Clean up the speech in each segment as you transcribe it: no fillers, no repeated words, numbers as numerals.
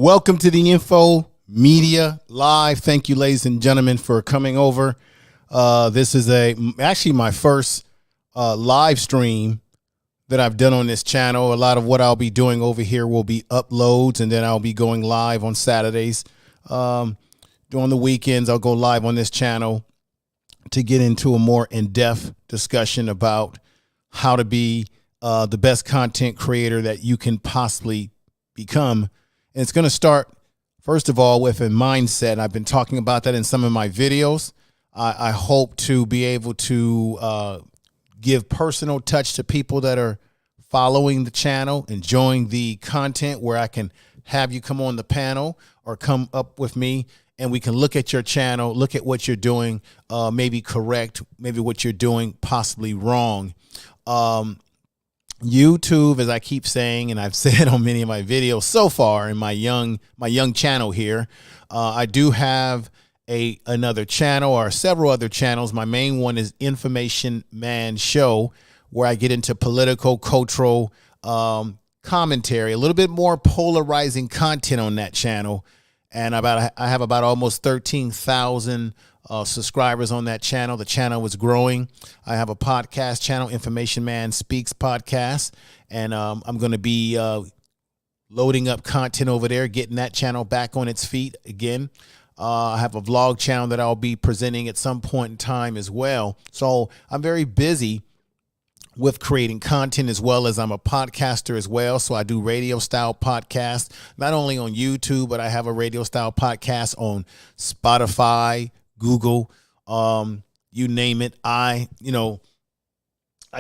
Welcome to the Info Media Live. Thank you, ladies and gentlemen, for coming over. This is actually my first live stream that I've done on this channel. A lot of what I'll be doing over here will be uploads, and then I'll be going live on Saturdays. During the weekends, I'll go live on this channel to get into a more in-depth discussion about how to be the best content creator that you can possibly become. And it's going to start, first of all, with a mindset. I've been talking about that in some of my videos. I hope to be able to give personal touch to people that are following the channel, enjoying the content, where I can have you come on the panel or come up with me and we can look at your channel, look at what you're doing, maybe correct, maybe what you're doing possibly wrong. YouTube, as I keep saying, and I've said on many of my videos so far in my young channel here, I do have another channel or several other channels. My main one is Information Man Show, where I get into political, cultural commentary, a little bit more polarizing content on that channel. And I have about almost 13,000 subscribers on that channel. The channel is growing. I have a podcast channel, Information Man Speaks Podcast, and I'm going to be loading up content over there, getting that channel back on its feet again. I have a vlog channel that I'll be presenting at some point in time as well. So I'm very busy with creating content, as well as I'm a podcaster as well. So I do radio style podcasts, not only on YouTube, but I have a radio style podcast on Spotify, Google, you name it. I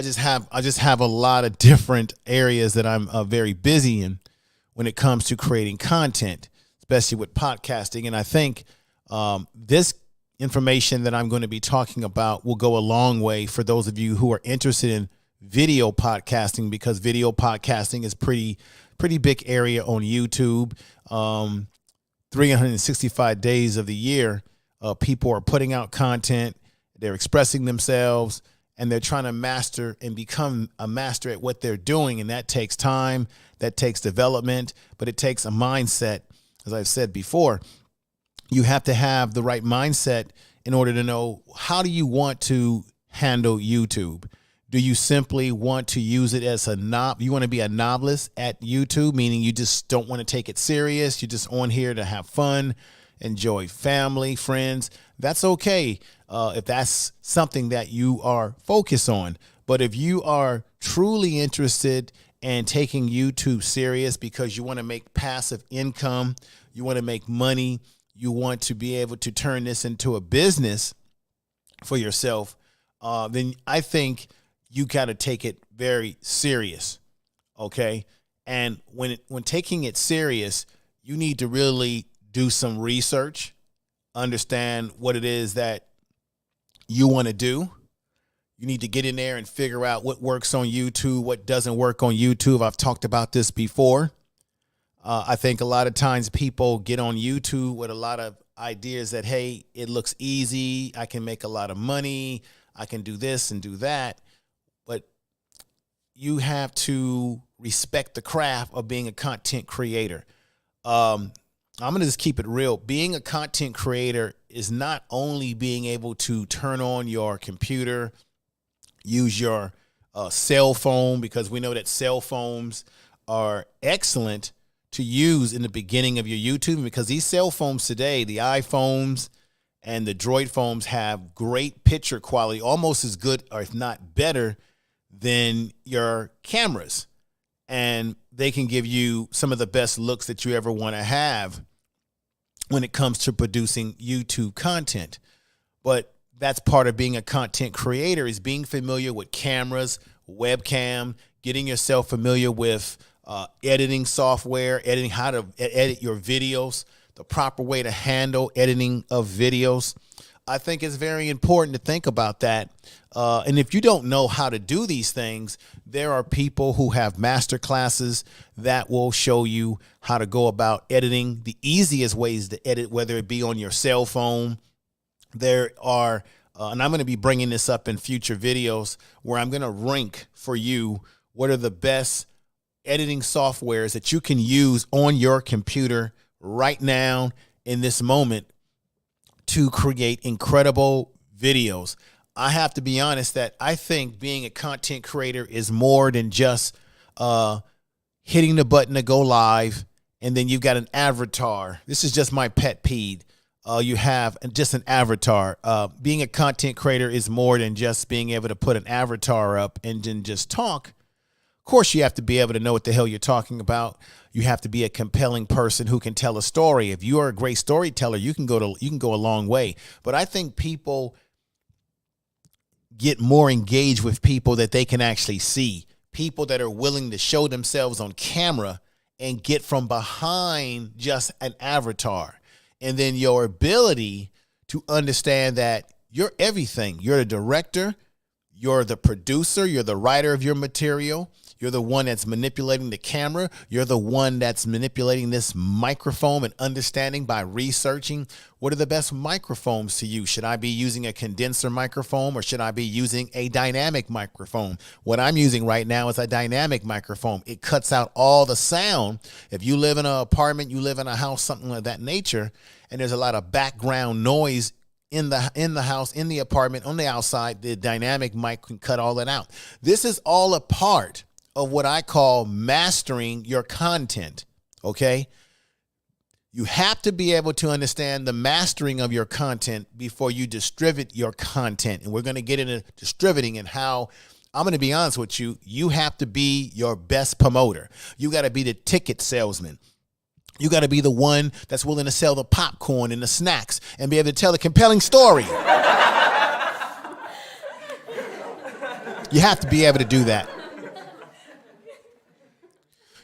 just have a lot of different areas that I'm very busy in when it comes to creating content, especially with podcasting. And I think this information that I'm going to be talking about will go a long way for those of you who are interested in video podcasting, because video podcasting is pretty big area on YouTube. 365 days of the year, people are putting out content, they're expressing themselves, and they're trying to master and become a master at what they're doing. And that takes time, that takes development, but it takes a mindset. As I've said before, you have to have the right mindset in order to know, how do you want to handle YouTube? Do you simply want to use it as you want to be a novice at YouTube, meaning you just don't want to take it serious? You're just on here to have fun, enjoy family, friends. That's okay if that's something that you are focused on. But if you are truly interested in taking YouTube serious because you want to make passive income, you want to make money, you want to be able to turn this into a business for yourself, then I think you got to take it very serious. Okay. And when taking it serious, you need to really do some research, understand what it is that you want to do. You need to get in there and figure out what works on YouTube, what doesn't work on YouTube. I've talked about this before. I think a lot of times people get on YouTube with a lot of ideas that, hey, it looks easy, I can make a lot of money, I can do this and do that. But you have to respect the craft of being a content creator. I'm going to just keep it real. Being a content creator is not only being able to turn on your computer, use your cell phone, because we know that cell phones are excellent to use in the beginning of your YouTube, because these cell phones today, the iPhones and the Droid phones, have great picture quality, almost as good or if not better than your cameras. And they can give you some of the best looks that you ever want to have when it comes to producing YouTube content. But that's part of being a content creator, is being familiar with cameras, webcam, getting yourself familiar with editing software, how to edit your videos, the proper way to handle editing of videos. I think it's very important to think about that. And if you don't know how to do these things, there are people who have master classes that will show you how to go about editing, the easiest ways to edit, whether it be on your cell phone. There are, and I'm going to be bringing this up in future videos, where I'm going to rank for you what are the best editing softwares that you can use on your computer right now in this moment to create incredible videos. I have to be honest that I think being a content creator is more than just hitting the button to go live and then you've got an avatar. This is just my pet peeve. You have just an avatar. Being a content creator is more than just being able to put an avatar up and then just talk. Of course, you have to be able to know what the hell you're talking about. You have to be a compelling person who can tell a story. If you are a great storyteller, you can go a long way. But I think people get more engaged with people that they can actually see, people that are willing to show themselves on camera and get from behind just an avatar. And then your ability to understand that you're everything. You're the director, you're the producer, you're the writer of your material, you're the one that's manipulating the camera, you're the one that's manipulating this microphone and understanding by researching what are the best microphones to use. Should I be using a condenser microphone or should I be using a dynamic microphone? What I'm using right now is a dynamic microphone. It cuts out all the sound. If you live in an apartment, you live in a house, something of that nature, and there's a lot of background noise in the house, in the apartment, on the outside, the dynamic mic can cut all that out. This is all a part of what I call mastering your content, okay? You have to be able to understand the mastering of your content before you distribute your content. And we're going to get into distributing and how, I'm going to be honest with you, you have to be your best promoter. You got to be the ticket salesman. You got to be the one that's willing to sell the popcorn and the snacks and be able to tell a compelling story. You have to be able to do that.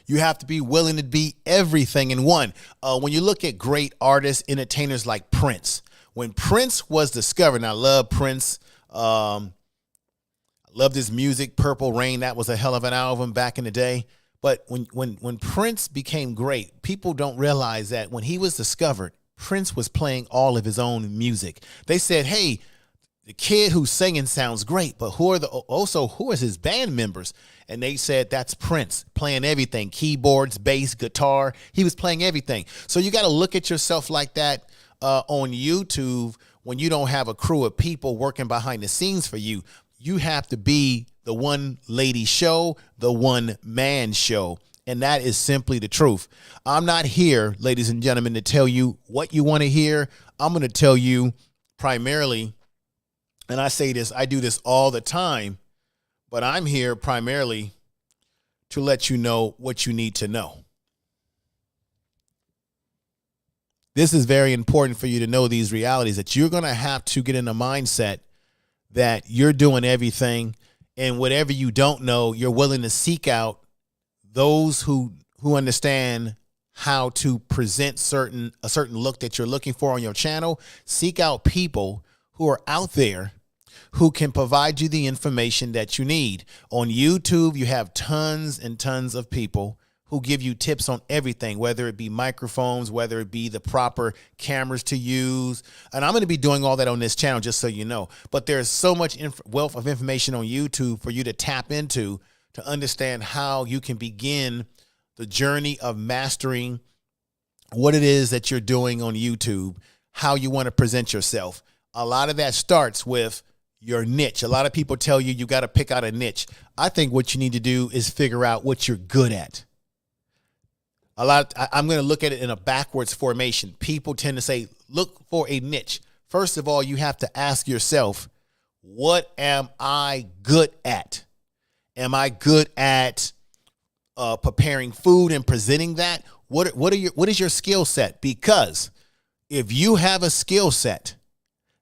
You have to be willing to be everything in one. When you look at great artists, entertainers like Prince, when Prince was discovered, and I love Prince, I loved his music, Purple Rain, that was a hell of an album back in the day. But when Prince became great, people don't realize that when he was discovered, Prince was playing all of his own music. They said, hey, the kid who's singing sounds great, but who are his band members? And they said, that's Prince, playing everything, keyboards, bass, guitar. He was playing everything. So you got to look at yourself like that on YouTube when you don't have a crew of people working behind the scenes for you. You have to be the one lady show, the one man show. And that is simply the truth. I'm not here, ladies and gentlemen, to tell you what you want to hear. I'm going to tell you primarily, and I say this, I do this all the time, but I'm here primarily to let you know what you need to know. This is very important for you to know these realities, that you're going to have to get in a mindset that you're doing everything, and whatever you don't know, you're willing to seek out those who understand how to present a certain look that you're looking for on your channel. Seek out people who are out there who can provide you the information that you need. On YouTube, you have tons and tons of people who give you tips on everything, whether it be microphones, whether it be the proper cameras to use. And I'm going to be doing all that on this channel, just so you know. But there's so much wealth of information on YouTube for you to tap into to understand how you can begin the journey of mastering what it is that you're doing on YouTube, how you want to present yourself. A lot of that starts with your niche. A lot of people tell you you got to pick out a niche. I think what you need to do is figure out what you're good at. I'm going to look at it in a backwards formation. People tend to say, look for a niche. First of all, you have to ask yourself, what am I good at? Am I good at preparing food and presenting that? What is your skill set? Because if you have a skill set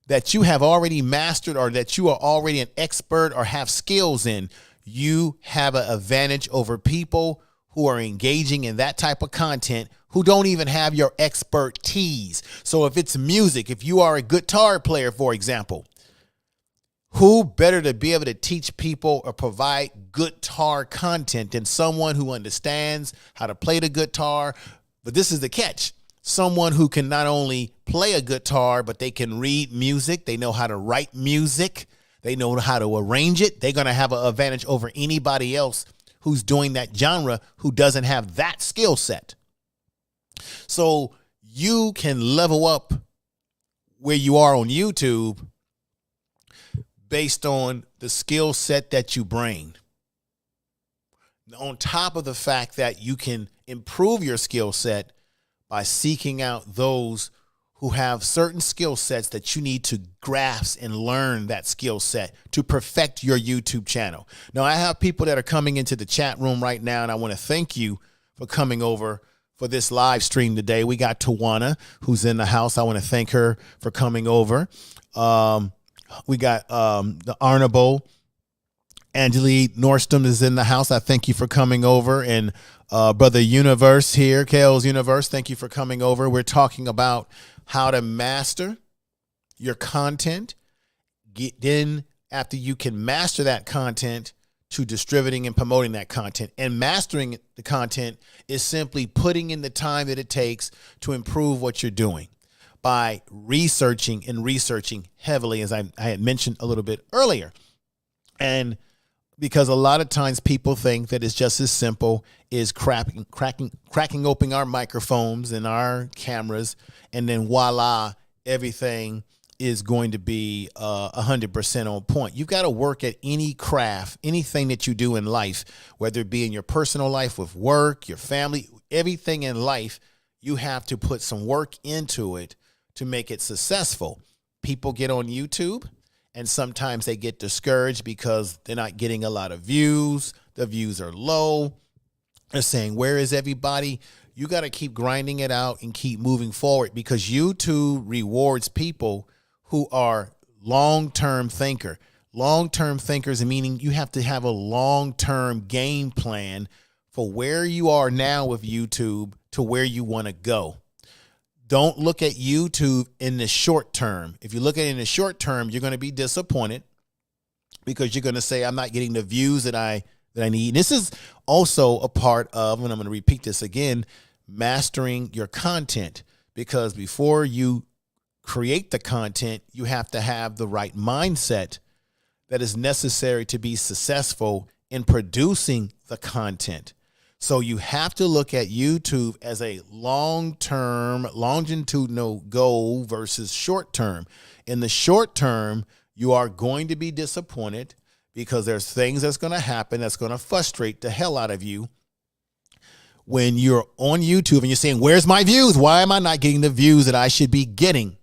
that you have already mastered, or that you are already an expert or have skills in, you have an advantage over people who are engaging in that type of content who don't even have your expertise. So if it's music, if you are a guitar player, for example, who better to be able to teach people or provide guitar content than someone who understands how to play the guitar? But this is the catch. Someone who can not only play a guitar, but they can read music. They know how to write music. They know how to arrange it. They're going to have an advantage over anybody else who's doing that genre who doesn't have that skill set. So you can level up where you are on YouTube based on the skill set that you bring. On top of the fact that you can improve your skill set by seeking out those who have certain skill sets that you need to grasp and learn that skill set to perfect your YouTube channel. Now, I have people that are coming into the chat room right now, and I want to thank you for coming over for this live stream today. We got Tawana, who's in the house. I want to thank her for coming over. We got the Arnabo. Angelique Nordstrom is in the house. I thank you for coming over. And Brother Universe here, Kale's Universe, thank you for coming over. We're talking about how to master your content. Then after you can master that content, to distributing and promoting that content. And mastering the content is simply putting in the time that it takes to improve what you're doing by researching heavily, as I had mentioned a little bit earlier. And because a lot of times people think that it's just as simple as cracking open our microphones and our cameras, and then voila, everything is going to be 100% on point. You've got to work at any craft, anything that you do in life, whether it be in your personal life with work, your family, everything in life, you have to put some work into it to make it successful. People get on YouTube and sometimes they get discouraged because they're not getting a lot of views. The views are low. They're saying, where is everybody? You got to keep grinding it out and keep moving forward, because YouTube rewards people who are long-term thinker. Long-term thinkers, meaning you have to have a long-term game plan for where you are now with YouTube to where you want to go. Don't look at YouTube in the short term. If you look at it in the short term, you're going to be disappointed, because you're going to say, I'm not getting the views that I need. And this is also a part of, and I'm going to repeat this again, mastering your content, because before you create the content, you have to have the right mindset that is necessary to be successful in producing the content. So you have to look at YouTube as a long-term, longitudinal goal versus short-term. In the short term, you are going to be disappointed because there's things that's going to happen that's going to frustrate the hell out of you when you're on YouTube and you're saying, where's my views? Why am I not getting the views that I should be getting?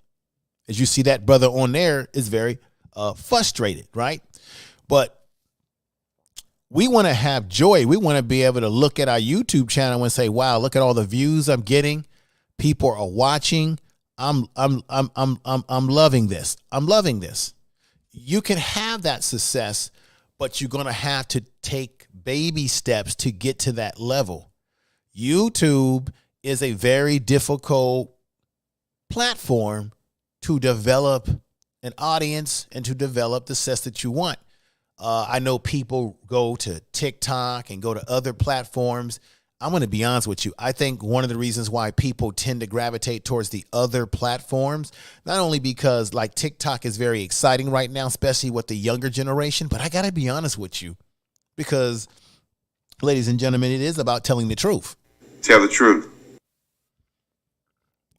As you see, that brother on there is very frustrated, right? But we want to have joy. We want to be able to look at our YouTube channel and say, wow, look at all the views I'm getting. People are watching. I'm loving this. I'm loving this. You can have that success, but you're going to have to take baby steps to get to that level. YouTube is a very difficult platform to develop an audience and to develop the success that you want. I know people go to TikTok and go to other platforms. I'm going to be honest with you. I think one of the reasons why people tend to gravitate towards the other platforms, not only because like TikTok is very exciting right now, especially with the younger generation, but I got to be honest with you, because, ladies and gentlemen, it is about telling the truth. Tell the truth.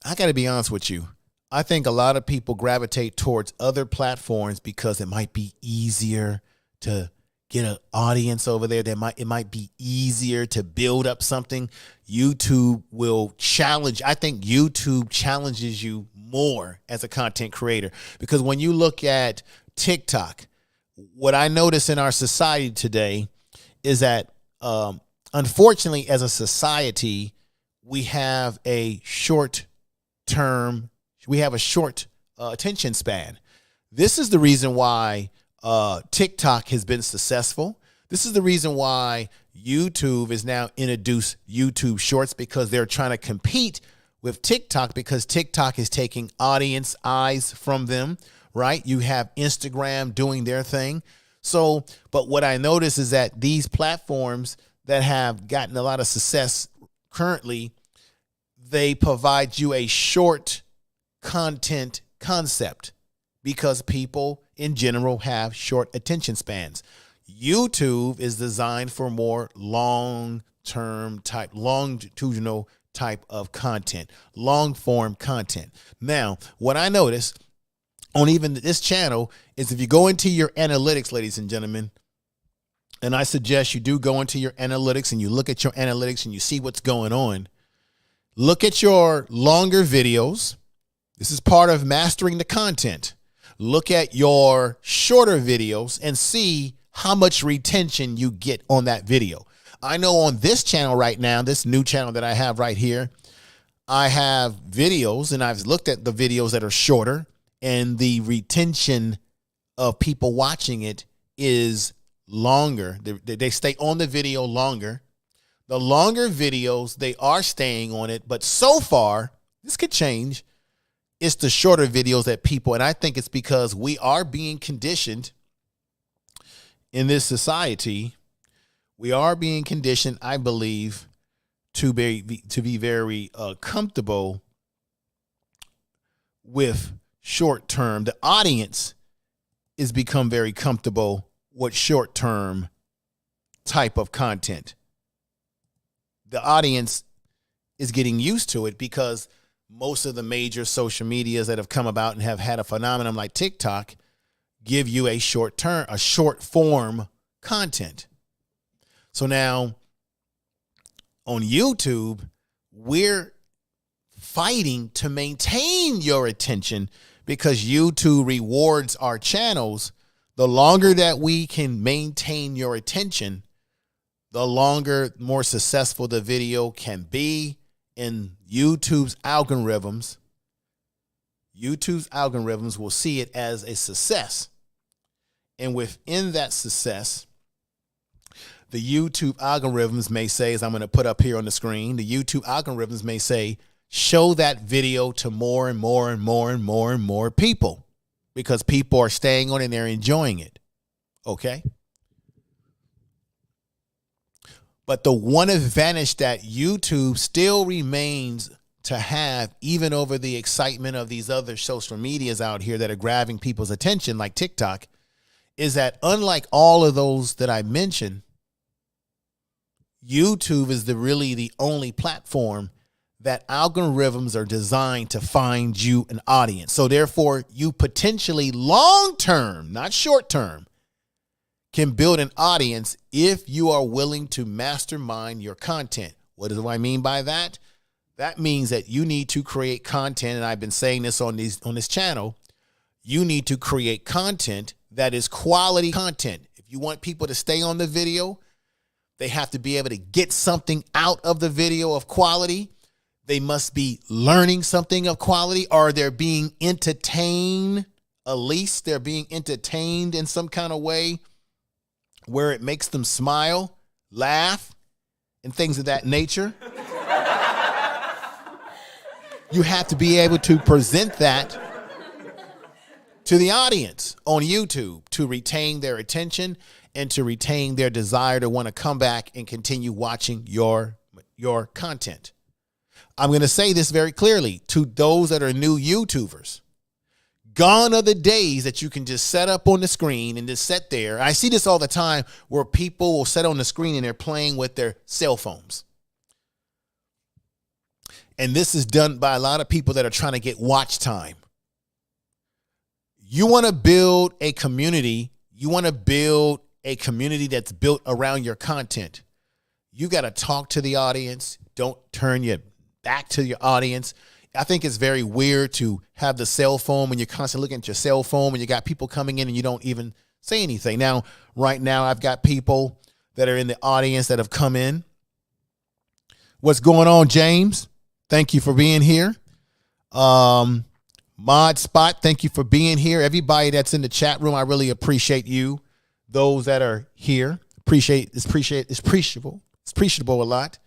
I got to be honest with you. I think a lot of people gravitate towards other platforms because it might be easier to get an audience over there. It might be easier to build up something. YouTube will challenge. I think YouTube challenges you more as a content creator, because when you look at TikTok, what I notice in our society today is that, unfortunately, as a society, we have a short attention span. This is the reason why TikTok has been successful. This is the reason why YouTube is now introduced YouTube Shorts, because they're trying to compete with TikTok, because TikTok is taking audience eyes from them, right? You have Instagram doing their thing. So, but what I notice is that these platforms that have gotten a lot of success currently, they provide you a short content concept, because people in general have short attention spans. YouTube is designed for more long-term type, longitudinal type of content, long form content. Now, what I noticed on even this channel is if you go into your analytics, ladies and gentlemen, and I suggest you do go into your analytics and you look at your analytics and you see what's going on. Look at your longer videos. This is part of mastering the content. Look at your shorter videos and see how much retention you get on that video. I know on this channel right now, this new channel that I have right here, I have videos and I've looked at the videos that are shorter and the retention of people watching it is longer. They stay on the video longer. The longer videos, they are staying on it. But so far, this could change. It's the shorter videos that people, and I think it's because we are being conditioned in this society. We are being conditioned, I believe, to be very comfortable with short term. The audience is become very comfortable with short term type of content. The audience is getting used to it because most of the major social medias that have come about and have had a phenomenon like TikTok give you a short form content. So now on YouTube, we're fighting to maintain your attention because YouTube rewards our channels. The longer that we can maintain your attention, the longer, more successful the video can be in YouTube's algorithms. YouTube's algorithms will see it as a success. And within that success, the YouTube algorithms may say, as I'm going to put up here on the screen, the YouTube algorithms may say, show that video to more and more and more and more and more people because people are staying on and they're enjoying it. Okay. But the one advantage that YouTube still remains to have, even over the excitement of these other social medias out here that are grabbing people's attention, like TikTok, is that unlike all of those that I mentioned, YouTube is really the only platform that algorithms are designed to find you an audience. So therefore, you potentially long-term, not short-term, can build an audience if you are willing to mastermind your content. What do I mean by that? That means that you need to create content, and I've been saying this on this channel. You need to create content that is quality content. If you want people to stay on the video, they have to be able to get something out of the video of quality. They must be learning something of quality, or they're being entertained. At least they're being entertained in some kind of way where it makes them smile, laugh, and things of that nature. You have to be able to present that to the audience on YouTube to retain their attention and to retain their desire to want to come back and continue watching your content. I'm going to say this very clearly to those that are new YouTubers. Gone are the days that you can just set up on the screen and just sit there. I see this all the time where people will sit on the screen and they're playing with their cell phones. And this is done by a lot of people that are trying to get watch time. You want to build a community. You want to build a community that's built around your content. You got to talk to the audience. Don't turn your back to your audience. I think it's very weird to have the cell phone when you're constantly looking at your cell phone when you got people coming in and you don't even say anything. Now, right now, I've got people that are in the audience that have come in. What's going on, James? Thank you for being here. Mod Spot, thank you for being here. Everybody that's in the chat room, I really appreciate you. Those that are here, it's appreciable a lot.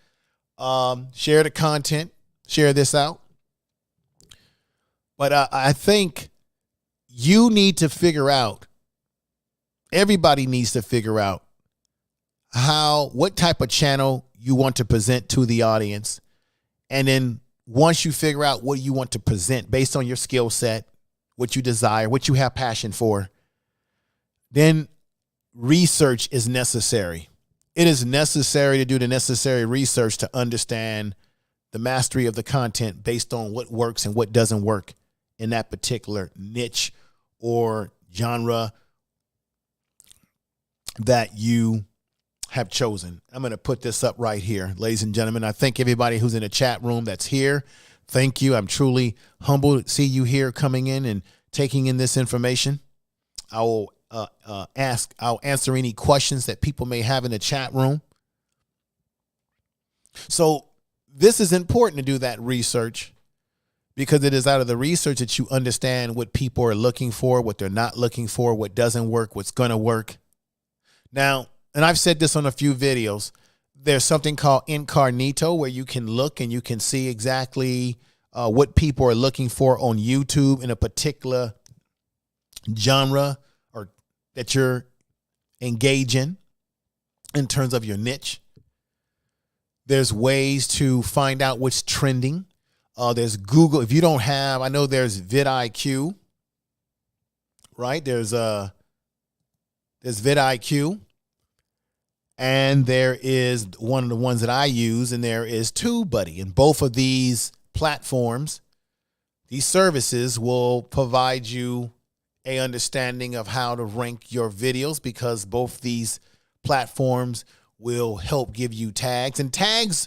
Share the content, share this out. But I think you need to figure out, everybody needs to figure out what type of channel you want to present to the audience. And then once you figure out what you want to present based on your skill set, what you desire, what you have passion for, then research is necessary. It is necessary to do the necessary research to understand the mastery of the content based on what works and what doesn't work in that particular niche or genre that you have chosen. I'm going to put this up right here, ladies and gentlemen. I thank everybody who's in the chat room that's here. Thank you. I'm truly humbled to see you here coming in and taking in this information. I will I'll answer any questions that people may have in the chat room. So this is important to do that research, because it is out of the research that you understand what people are looking for, what they're not looking for, what doesn't work, what's going to work. Now, and I've said this on a few videos, there's something called incognito where you can look and you can see exactly what people are looking for on YouTube in a particular genre or that you're engaging in terms of your niche. There's ways to find out what's trending. There's Google. If you don't have, I know there's vidIQ, right? There's vidIQ, and there is one of the ones that I use, and there is TubeBuddy. And both of these platforms, these services will provide you a understanding of how to rank your videos, because both these platforms will help give you tags. And tags,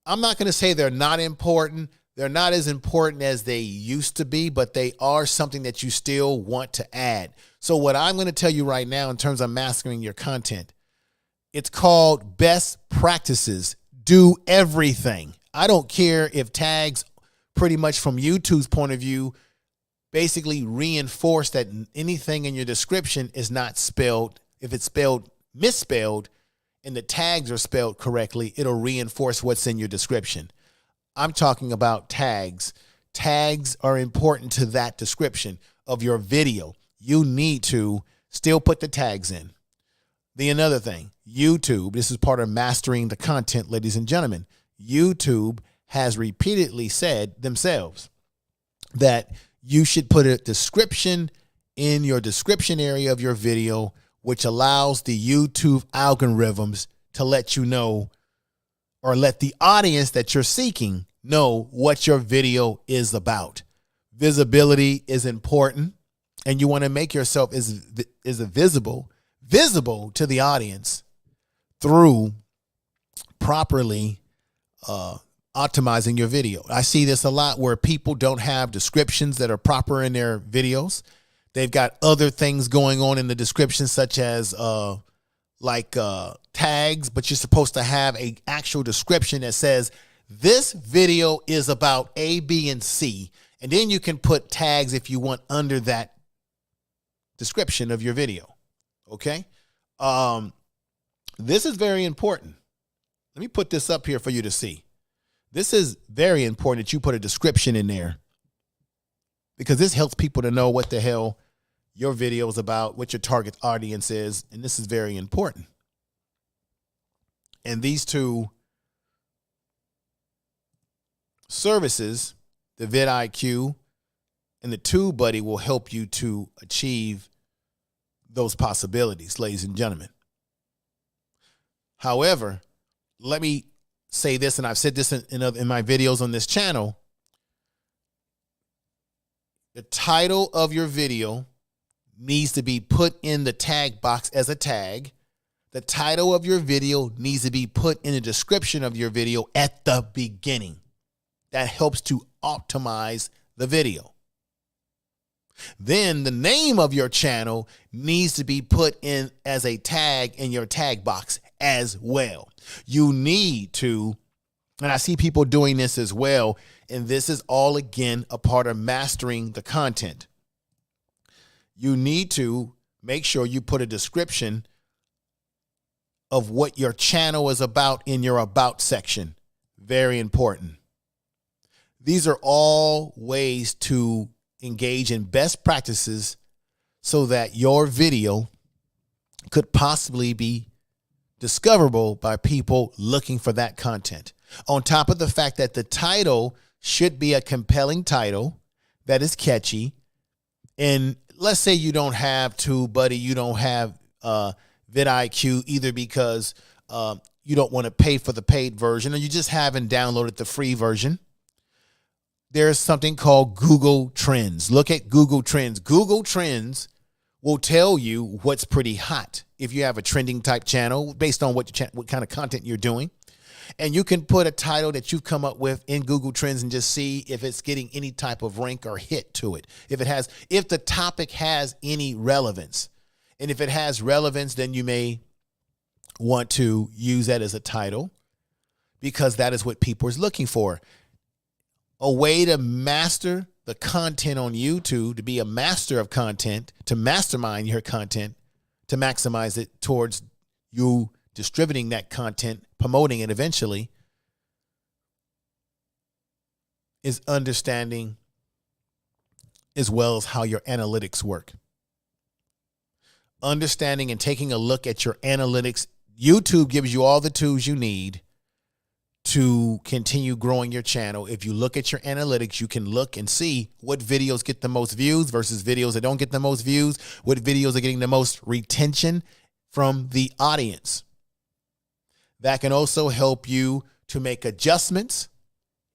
I'm not going to say they're not important. They're not as important as they used to be, but they are something that you still want to add. So what I'm going to tell you right now in terms of mastering your content, it's called best practices. Do everything. I don't care if tags, pretty much from YouTube's point of view, basically reinforce that anything in your description is not spelled. If it's spelled misspelled and the tags are spelled correctly, it'll reinforce what's in your description. I'm talking about tags. Tags are important to that description of your video. You need to still put the tags in. Another thing, YouTube, this is part of mastering the content, ladies and gentlemen. YouTube has repeatedly said themselves that you should put a description in your description area of your video, which allows the YouTube algorithms to let you know, or let the audience that you're seeking know what your video is about. Visibility is important, and you want to make yourself as visible to the audience through properly optimizing your video. I see this a lot where people don't have descriptions that are proper in their videos. They've got other things going on in the description, such as tags, but you're supposed to have an actual description that says this video is about A, B, and C. And then you can put tags if you want under that description of your video. Okay. This is very important. Let me put this up here for you to see. This is very important that you put a description in there, because this helps people to know what the hell your video is about, what your target audience is. And this is very important. And these two services, the vidIQ and the TubeBuddy, will help you to achieve those possibilities, ladies and gentlemen. However, let me say this, and I've said this in my videos on this channel. The title of your video needs to be put in the tag box as a tag. The title of your video needs to be put in the description of your video at the beginning. That helps to optimize the video. Then the name of your channel needs to be put in as a tag in your tag box as well. You need to, and I see people doing this as well, and this is all, again, a part of mastering the content. You need to make sure you put a description of what your channel is about in your about section. Very important. These are all ways to engage in best practices so that your video could possibly be discoverable by people looking for that content. On top of the fact that the title should be a compelling title that is catchy. And let's say you don't have TubeBuddy, you don't have vidIQ, either because you don't want to pay for the paid version, or you just haven't downloaded the free version, there's something called Google Trends. Look at Google Trends. Google Trends will tell you what's pretty hot if you have a trending type channel based on what kind of content you're doing. And you can put a title that you've come up with in Google Trends and just see if it's getting any type of rank or hit to it. If the topic has any relevance. And if it has relevance, then you may want to use that as a title, because that is what people is looking for. A way to master the content on YouTube, to be a master of content, to mastermind your content, to maximize it towards you distributing that content, promoting it eventually, is understanding as well as how your analytics work. Understanding and taking a look at your analytics. YouTube gives you all the tools you need to continue growing your channel. If you look at your analytics, you can look and see what videos get the most views versus videos that don't get the most views, what videos are getting the most retention from the audience. That can also help you to make adjustments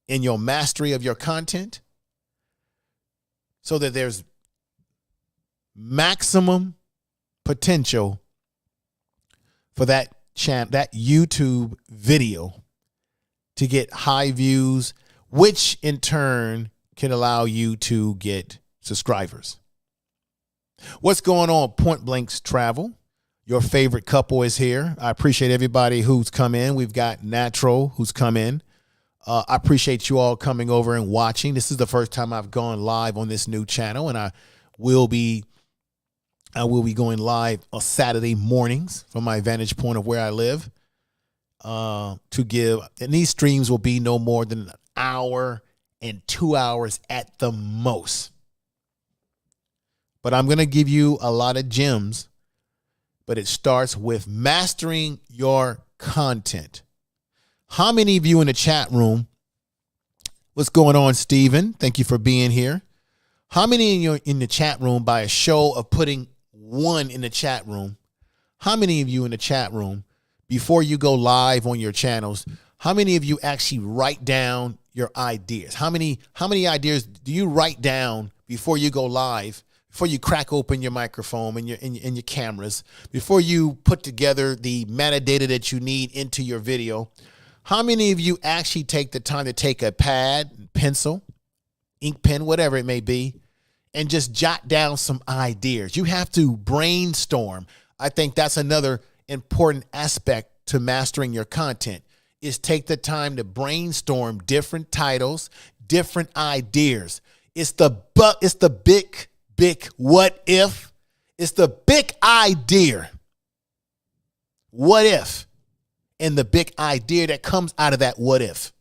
in your mastery of your content so that there's maximum potential for that YouTube video to get high views, which in turn can allow you to get subscribers. What's going on, Point Blanks Travel? Your favorite couple is here. I appreciate everybody who's come in. We've got Natural who's come in. I appreciate you all coming over and watching. This is the first time I've gone live on this new channel, and I will be going live on Saturday mornings from my vantage point of where I live. To give, and these streams will be no more than an hour and 2 hours at the most. But I'm going to give you a lot of gems, but it starts with mastering your content. How many of you in the chat room? What's going on, Steven? Thank you for being here. How many in the chat room, by a show of putting one in the chat room, how many of you in the chat room, before you go live on your channels, how many of you actually write down your ideas? How many ideas do you write down before you go live, before you crack open your microphone and your cameras, before you put together the metadata that you need into your video? How many of you actually take the time to take a pad, pencil, ink pen, whatever it may be, and just jot down some ideas? You have to brainstorm. I think that's another important aspect to mastering your content, is take the time to brainstorm different titles, different ideas. It's the big what if. It's the big idea. What if? And the big idea that comes out of that what if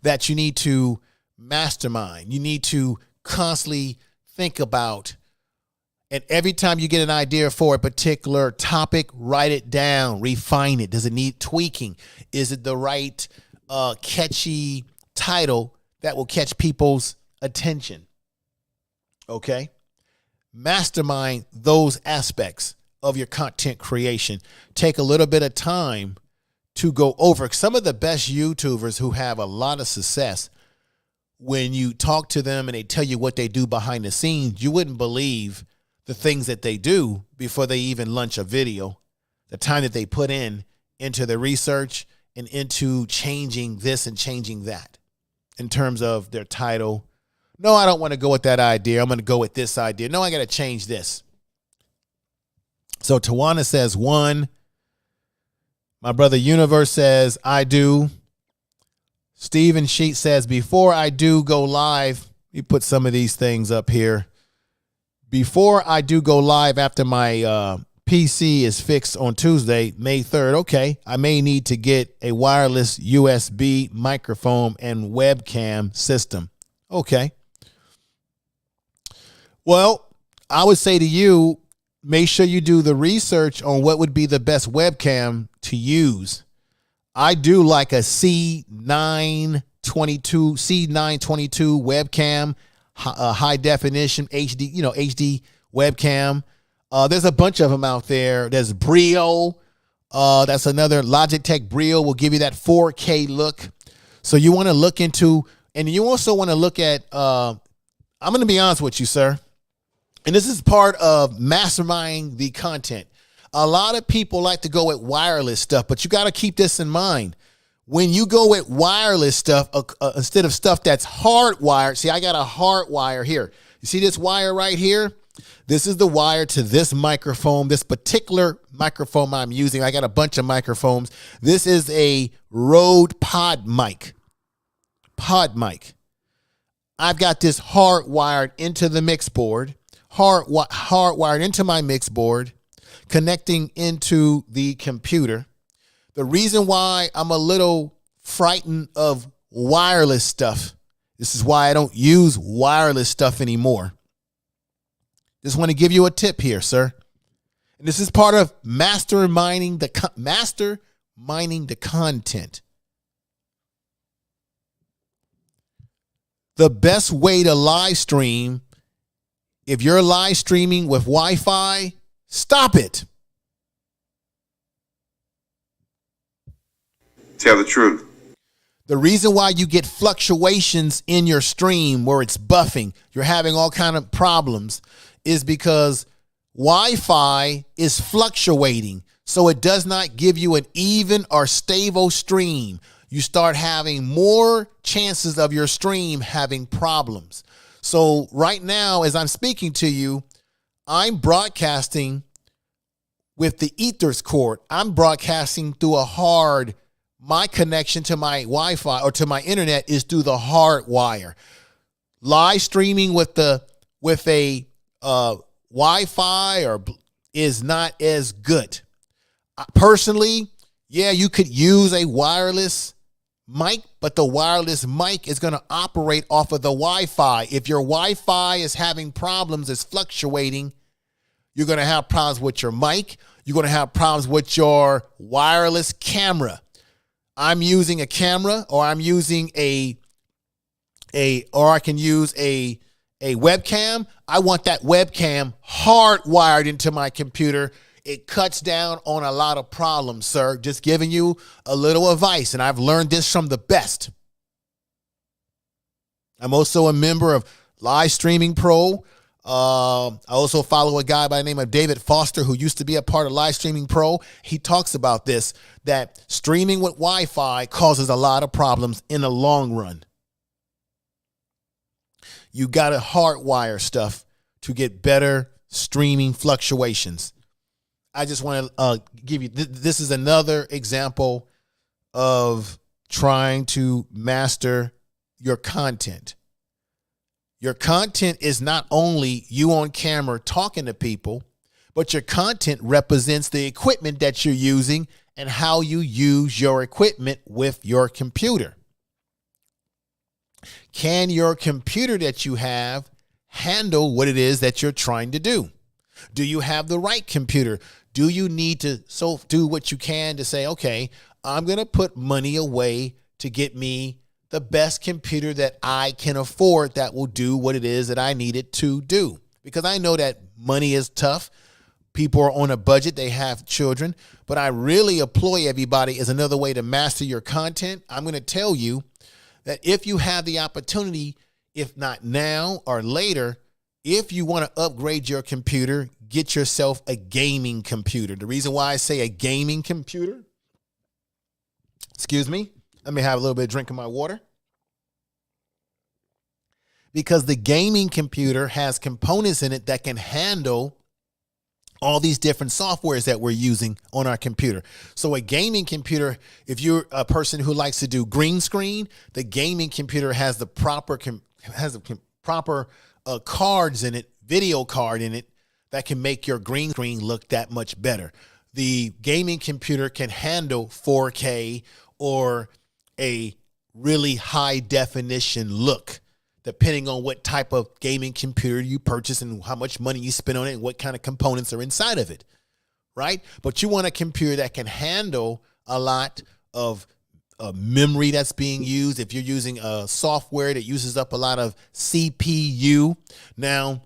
that you need to mastermind. You need to constantly think about. And every time you get an idea for a particular topic, write it down, refine it. Does it need tweaking? Is it the right catchy title that will catch people's attention? Okay. Mastermind those aspects of your content creation. Take a little bit of time to go over. Some of the best YouTubers who have a lot of success, when you talk to them and they tell you what they do behind the scenes, you wouldn't believe the things that they do before they even launch a video, the time that they put into the research and into changing this and changing that in terms of their title. No, I don't want to go with that idea. I'm going to go with this idea. No, I got to change this. So Tawana says 1. My brother Universe says I do. Steven Sheet says before I do go live, you put some of these things up here. Before I do go live after my PC is fixed on Tuesday, May 3rd, okay, I may need to get a wireless USB microphone and webcam system. Okay. Well, I would say to you, make sure you do the research on what would be the best webcam to use. I do like a C922 webcam, high definition HD, HD webcam. There's a bunch of them out there. There's Brio. That's another Logitech Brio will give you that 4K look. So you want to look into, and you also want to look at, I'm going to be honest with you, sir. And this is part of masterminding the content. A lot of people like to go with wireless stuff, but you got to keep this in mind. When you go with wireless stuff, instead of stuff that's hardwired, see, I got a hard wire here. You see this wire right here? This is the wire to this microphone, this particular microphone I'm using. I got a bunch of microphones. This is a Rode pod mic. I've got this hardwired into the mix board, hardwired into my mix board, connecting into the computer. The reason why I'm a little frightened of wireless stuff, this is why I don't use wireless stuff anymore. Just want to give you a tip here, sir. And this is part of masterminding the content. The best way to live stream, if you're live streaming with Wi-Fi, stop it. Tell the truth. The reason why you get fluctuations in your stream where it's buffing, you're having all kind of problems, is because Wi-Fi is fluctuating. So it does not give you an even or stable stream. You start having more chances of your stream having problems. So right now, as I'm speaking to you, I'm broadcasting with the ethers cord. I'm broadcasting through my connection to my Wi-Fi or to my internet is through the hard wire. Live streaming with a Wi-Fi is not as good. Personally, yeah, you could use a wireless mic, but the wireless mic is going to operate off of the Wi-Fi. If your Wi-Fi is having problems, it's fluctuating, you're going to have problems with your mic. You're going to have problems with your wireless camera. I'm using a camera, or I'm using or I can use a webcam. I want that webcam hardwired into my computer. It cuts down on a lot of problems, sir. Just giving you a little advice, and I've learned this from the best. I'm also a member of Live Streaming Pro. I also follow a guy by the name of David Foster, who used to be a part of Live Streaming Pro. He talks about this, that streaming with Wi-Fi causes a lot of problems in the long run. You got to hardwire stuff to get better streaming fluctuations. I just want to give you, this is another example of trying to master your content. Your content is not only you on camera talking to people, but your content represents the equipment that you're using and how you use your equipment with your computer. Can your computer that you have handle what it is that you're trying to do? Do you have the right computer? Do you need to do what you can to say, okay, I'm going to put money away to get me the best computer that I can afford that will do what it is that I need it to do? Because I know that money is tough. People are on a budget. They have children. But I really employ everybody as another way to master your content. I'm going to tell you that if you have the opportunity, if not now or later, if you want to upgrade your computer, get yourself a gaming computer. The reason why I say a gaming computer, excuse me, let me have a little bit of drink of my water. Because the gaming computer has components in it that can handle all these different softwares that we're using on our computer. So a gaming computer, if you're a person who likes to do green screen, the gaming computer has the proper cards in it, video card in it, that can make your green screen look that much better. The gaming computer can handle 4K or a really high definition look, depending on what type of gaming computer you purchase and how much money you spend on it and what kind of components are inside of it, right? But you want a computer that can handle a lot of memory that's being used. If you're using a software that uses up a lot of CPU. Now,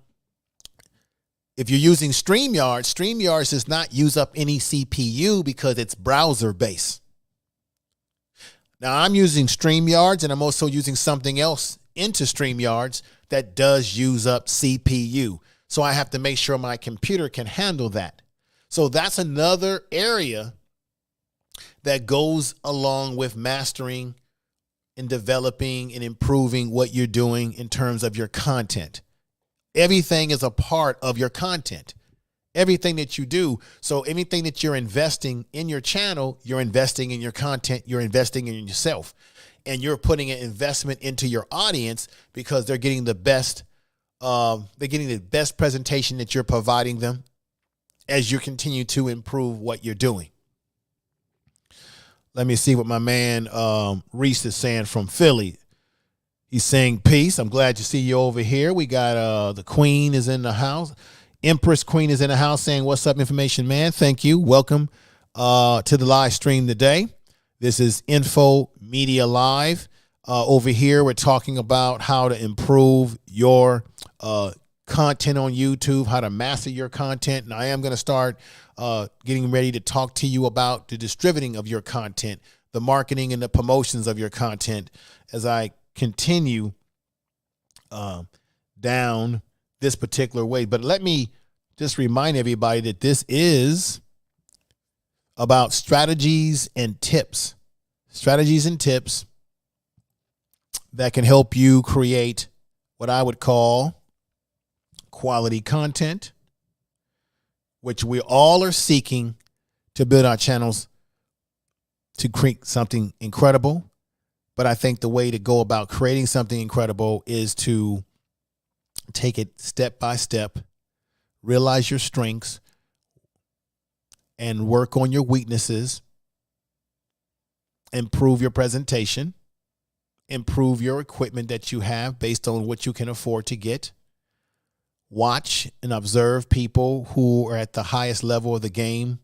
If you're using StreamYard does not use up any CPU because it's browser based. Now I'm using StreamYards, and I'm also using something else into StreamYards that does use up CPU. So I have to make sure my computer can handle that. So that's another area that goes along with mastering and developing and improving what you're doing in terms of your content. Everything is a part of your content. Everything that you do. So anything that you're investing in your channel, you're investing in your content, you're investing in yourself, and you're putting an investment into your audience because they're getting the best presentation that you're providing them as you continue to improve what you're doing. Let me see what my man Reese is saying from Philly. He's saying peace. I'm glad to see you over here. We got the Queen is in the house. Empress Queen is in the house saying, what's up, information man? Thank you. Welcome to the live stream today. This is Info Media Live. Over here, we're talking about how to improve your content on YouTube, how to master your content. And I am going to start getting ready to talk to you about the distributing of your content, the marketing and the promotions of your content as I continue down this particular way. But let me just remind everybody that this is about strategies and tips that can help you create what I would call quality content, which we all are seeking to build our channels to create something incredible. But I think the way to go about creating something incredible is to take it step by step, realize your strengths, and work on your weaknesses, improve your presentation, improve your equipment that you have based on what you can afford to get. Watch and observe people who are at the highest level of the game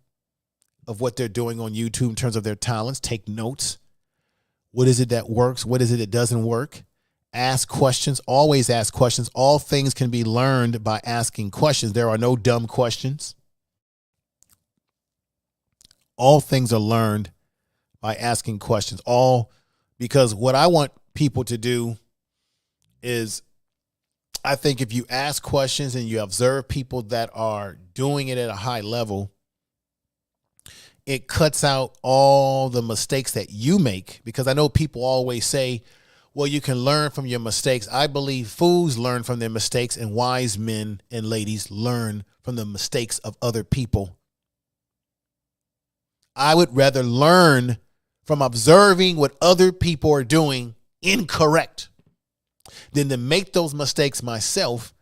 of what they're doing on YouTube in terms of their talents. Take notes. What is it that works? What is it that doesn't work? Ask questions. Always ask questions. All things can be learned by asking questions. There are no dumb questions. All things are learned by asking questions. Because what I want people to do is, I think if you ask questions and you observe people that are doing it at a high level, it cuts out all the mistakes that you make. Because I know people always say, well, you can learn from your mistakes. I believe fools learn from their mistakes, and wise men and ladies learn from the mistakes of other people. I would rather learn from observing what other people are doing incorrect than to make those mistakes myself.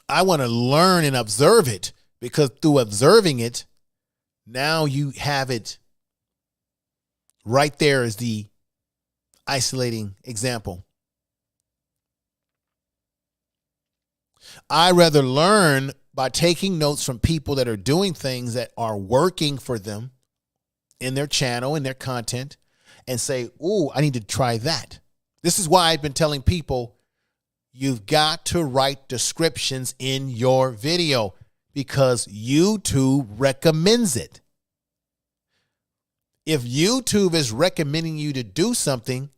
I want to learn and observe it, because through observing it, now you have it right there as the isolating example. I rather learn by taking notes from people that are doing things that are working for them in their channel, in their content, and say, ooh, I need to try that. This is why I've been telling people, you've got to write descriptions in your video, because YouTube recommends it. If YouTube is recommending you to do something,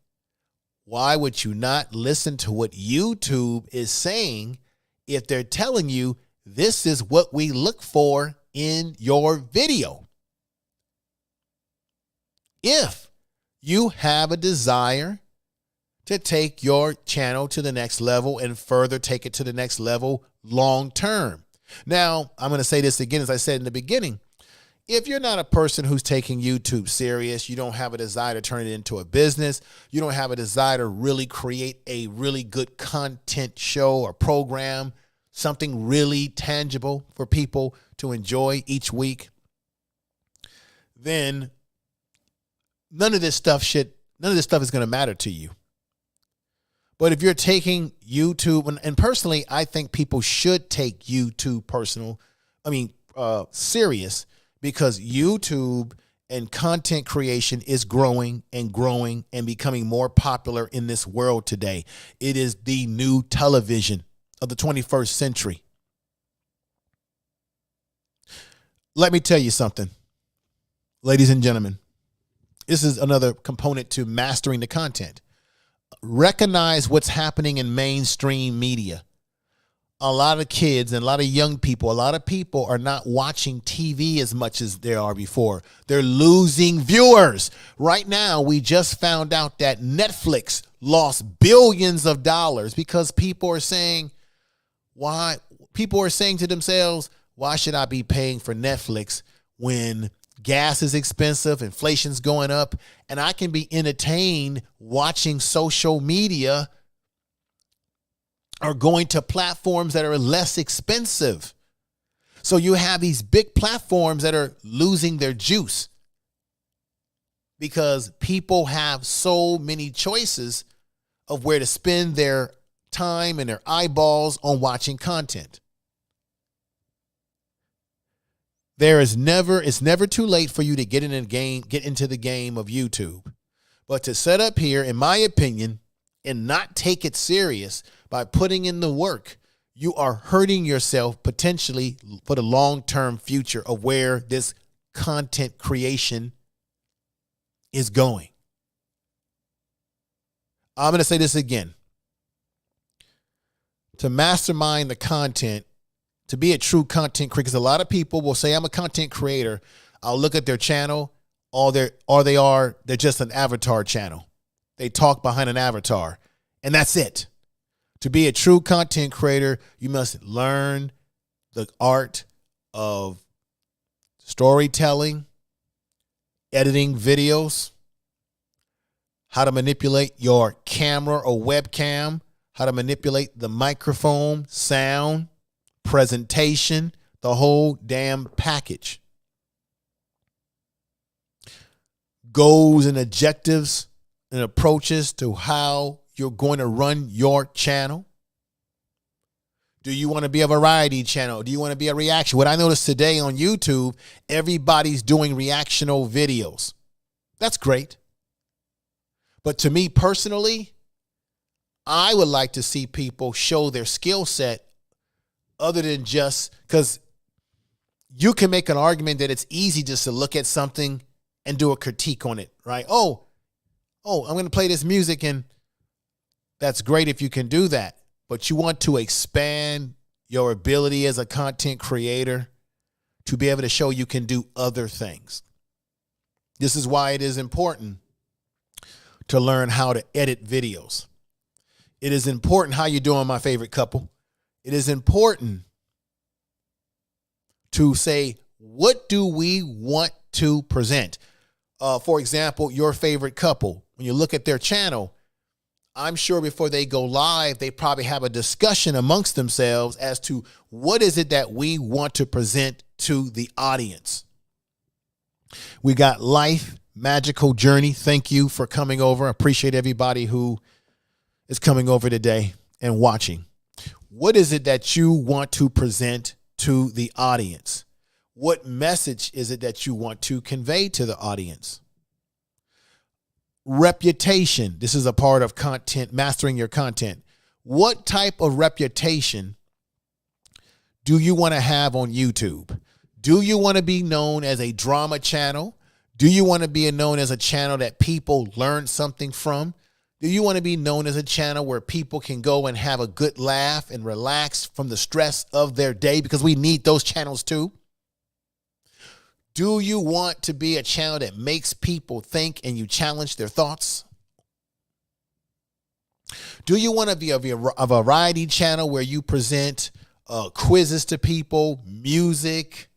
why would you not listen to what YouTube is saying if they're telling you this is what we look for in your video? If you have a desire to take your channel to the next level and further take it to the next level long term. Now, I'm going to say this again, as I said in the beginning. If you're not a person who's taking YouTube serious, you don't have a desire to turn it into a business, you don't have a desire to really create a really good content show or program, something really tangible for people to enjoy each week, then none of this stuff is going to matter to you. But if you're taking YouTube, and personally, I think people should take YouTube serious, because YouTube and content creation is growing and growing and becoming more popular in this world today. It is the new television of the 21st century. let me tell you something, ladies and gentlemen. This is another component to mastering the content. Recognize what's happening in mainstream media. A lot of kids and a lot of young people, a lot of people are not watching TV as much as they are before. They're losing viewers. Right now, we just found out that Netflix lost billions of dollars because people are saying, why? People are saying to themselves, why should I be paying for Netflix when gas is expensive, inflation's going up, and I can be entertained watching social media or going to platforms that are less expensive. So you have these big platforms that are losing their juice because people have so many choices of where to spend their time and their eyeballs on watching content. It's never too late for you to get into the game of YouTube. But to set up here, in my opinion, and not take it serious by putting in the work, you are hurting yourself potentially for the long-term future of where this content creation is going. I'm going to say this again. To mastermind the content, to be a true content creator, because a lot of people will say, I'm a content creator. I'll look at their channel, they're just an avatar channel. They talk behind an avatar, and that's it. To be a true content creator, you must learn the art of storytelling, editing videos, how to manipulate your camera or webcam, how to manipulate the microphone, sound, presentation, the whole damn package. Goals and objectives and approaches to how you're going to run your channel. Do you want to be a variety channel? Do you want to be a reaction? What I noticed today on YouTube, everybody's doing reactional videos. That's great. But to me personally, I would like to see people show their skill set other than just, because you can make an argument that it's easy just to look at something and do a critique on it, right? Oh, I'm going to play this music, and that's great if you can do that. But you want to expand your ability as a content creator to be able to show you can do other things. This is why it is important to learn how to edit videos. It is important how you're doing, my favorite couple. It is important to say, what do we want to present? For example, your favorite couple, when you look at their channel, I'm sure before they go live, they probably have a discussion amongst themselves as to what is it that we want to present to the audience. We got Life Magical Journey. Thank you for coming over. I appreciate everybody who is coming over today and watching. What is it that you want to present to the audience? What message is it that you want to convey to the audience? Reputation. This is a part of content, mastering your content. What type of reputation do you want to have on YouTube? Do you want to be known as a drama channel? Do you want to be known as a channel that people learn something from? Do you want to be known as a channel where people can go and have a good laugh and relax from the stress of their day? Because we need those channels too. Do you want to be a channel that makes people think and you challenge their thoughts? Do you want to be a variety channel where you present quizzes to people, music?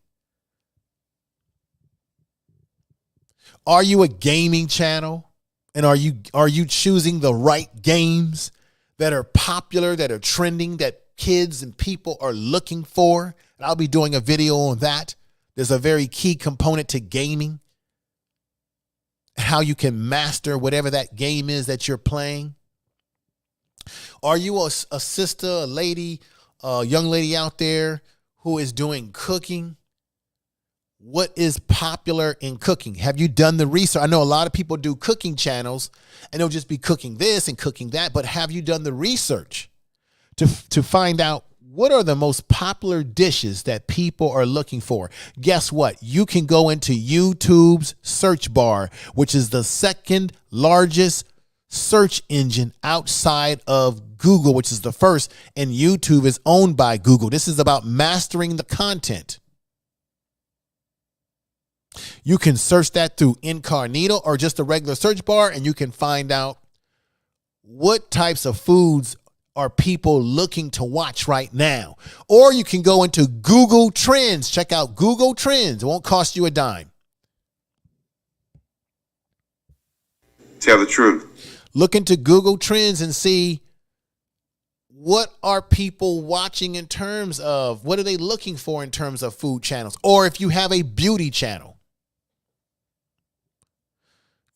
Are you a gaming channel? And are you choosing the right games that are popular, that are trending, that kids and people are looking for? And I'll be doing a video on that. There's a very key component to gaming, how you can master whatever that game is that you're playing. Are you a sister, a lady, a young lady out there who is doing cooking? What is popular in cooking? Have you done the research? I know a lot of people do cooking channels and they'll just be cooking this and cooking that, but have you done the research to find out what are the most popular dishes that people are looking for? Guess what? You can go into YouTube's search bar, which is the second largest search engine outside of Google, which is the first, and YouTube is owned by Google. This is about mastering the content. You can search that through incognito or just a regular search bar, and you can find out what types of foods are people looking to watch right now. Or you can go into Google Trends. Check out Google Trends. It won't cost you a dime. Tell the truth. Look into Google Trends and see what are people watching in terms of, what are they looking for in terms of food channels? Or if you have a beauty channel,